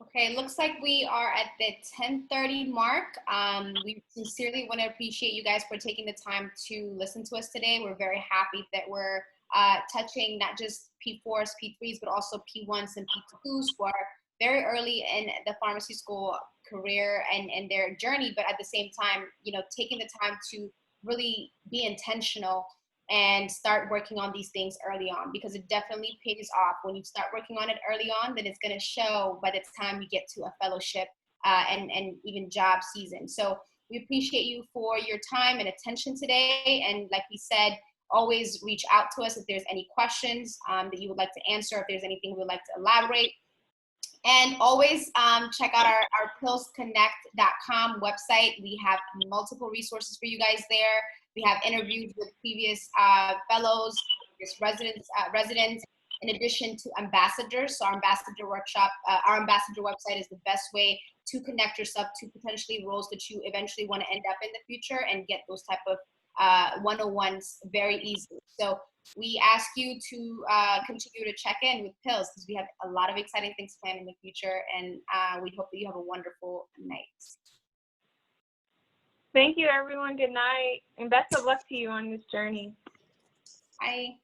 Okay, looks like we are at the 10:30 mark. We sincerely want to appreciate you guys for taking the time to listen to us today. We're very happy that we're touching not just P4s, P3s, but also P1s and P2s who are very early in the pharmacy school career and their journey, but at the same time, you know, taking the time to really be intentional and start working on these things early on, because it definitely pays off. When you start working on it early on, then it's going to show by the time you get to a fellowship and even job season. So we appreciate you for your time and attention today. And like we said, always reach out to us if there's any questions that you would like to answer, if there's anything we would like to elaborate. And always check out our pillsconnect.com website. We have multiple resources for you guys there. We have interviews with previous fellows, residents, in addition to ambassadors. So our ambassador workshop, our ambassador website is the best way to connect yourself to potentially roles that you eventually want to end up in the future and get those type of 101s very easily. So we ask you to continue to check in with Pills, because we have a lot of exciting things planned in the future, and we hope that you have a wonderful night. Thank you, everyone. Good night, and best of luck to you on this journey. Bye.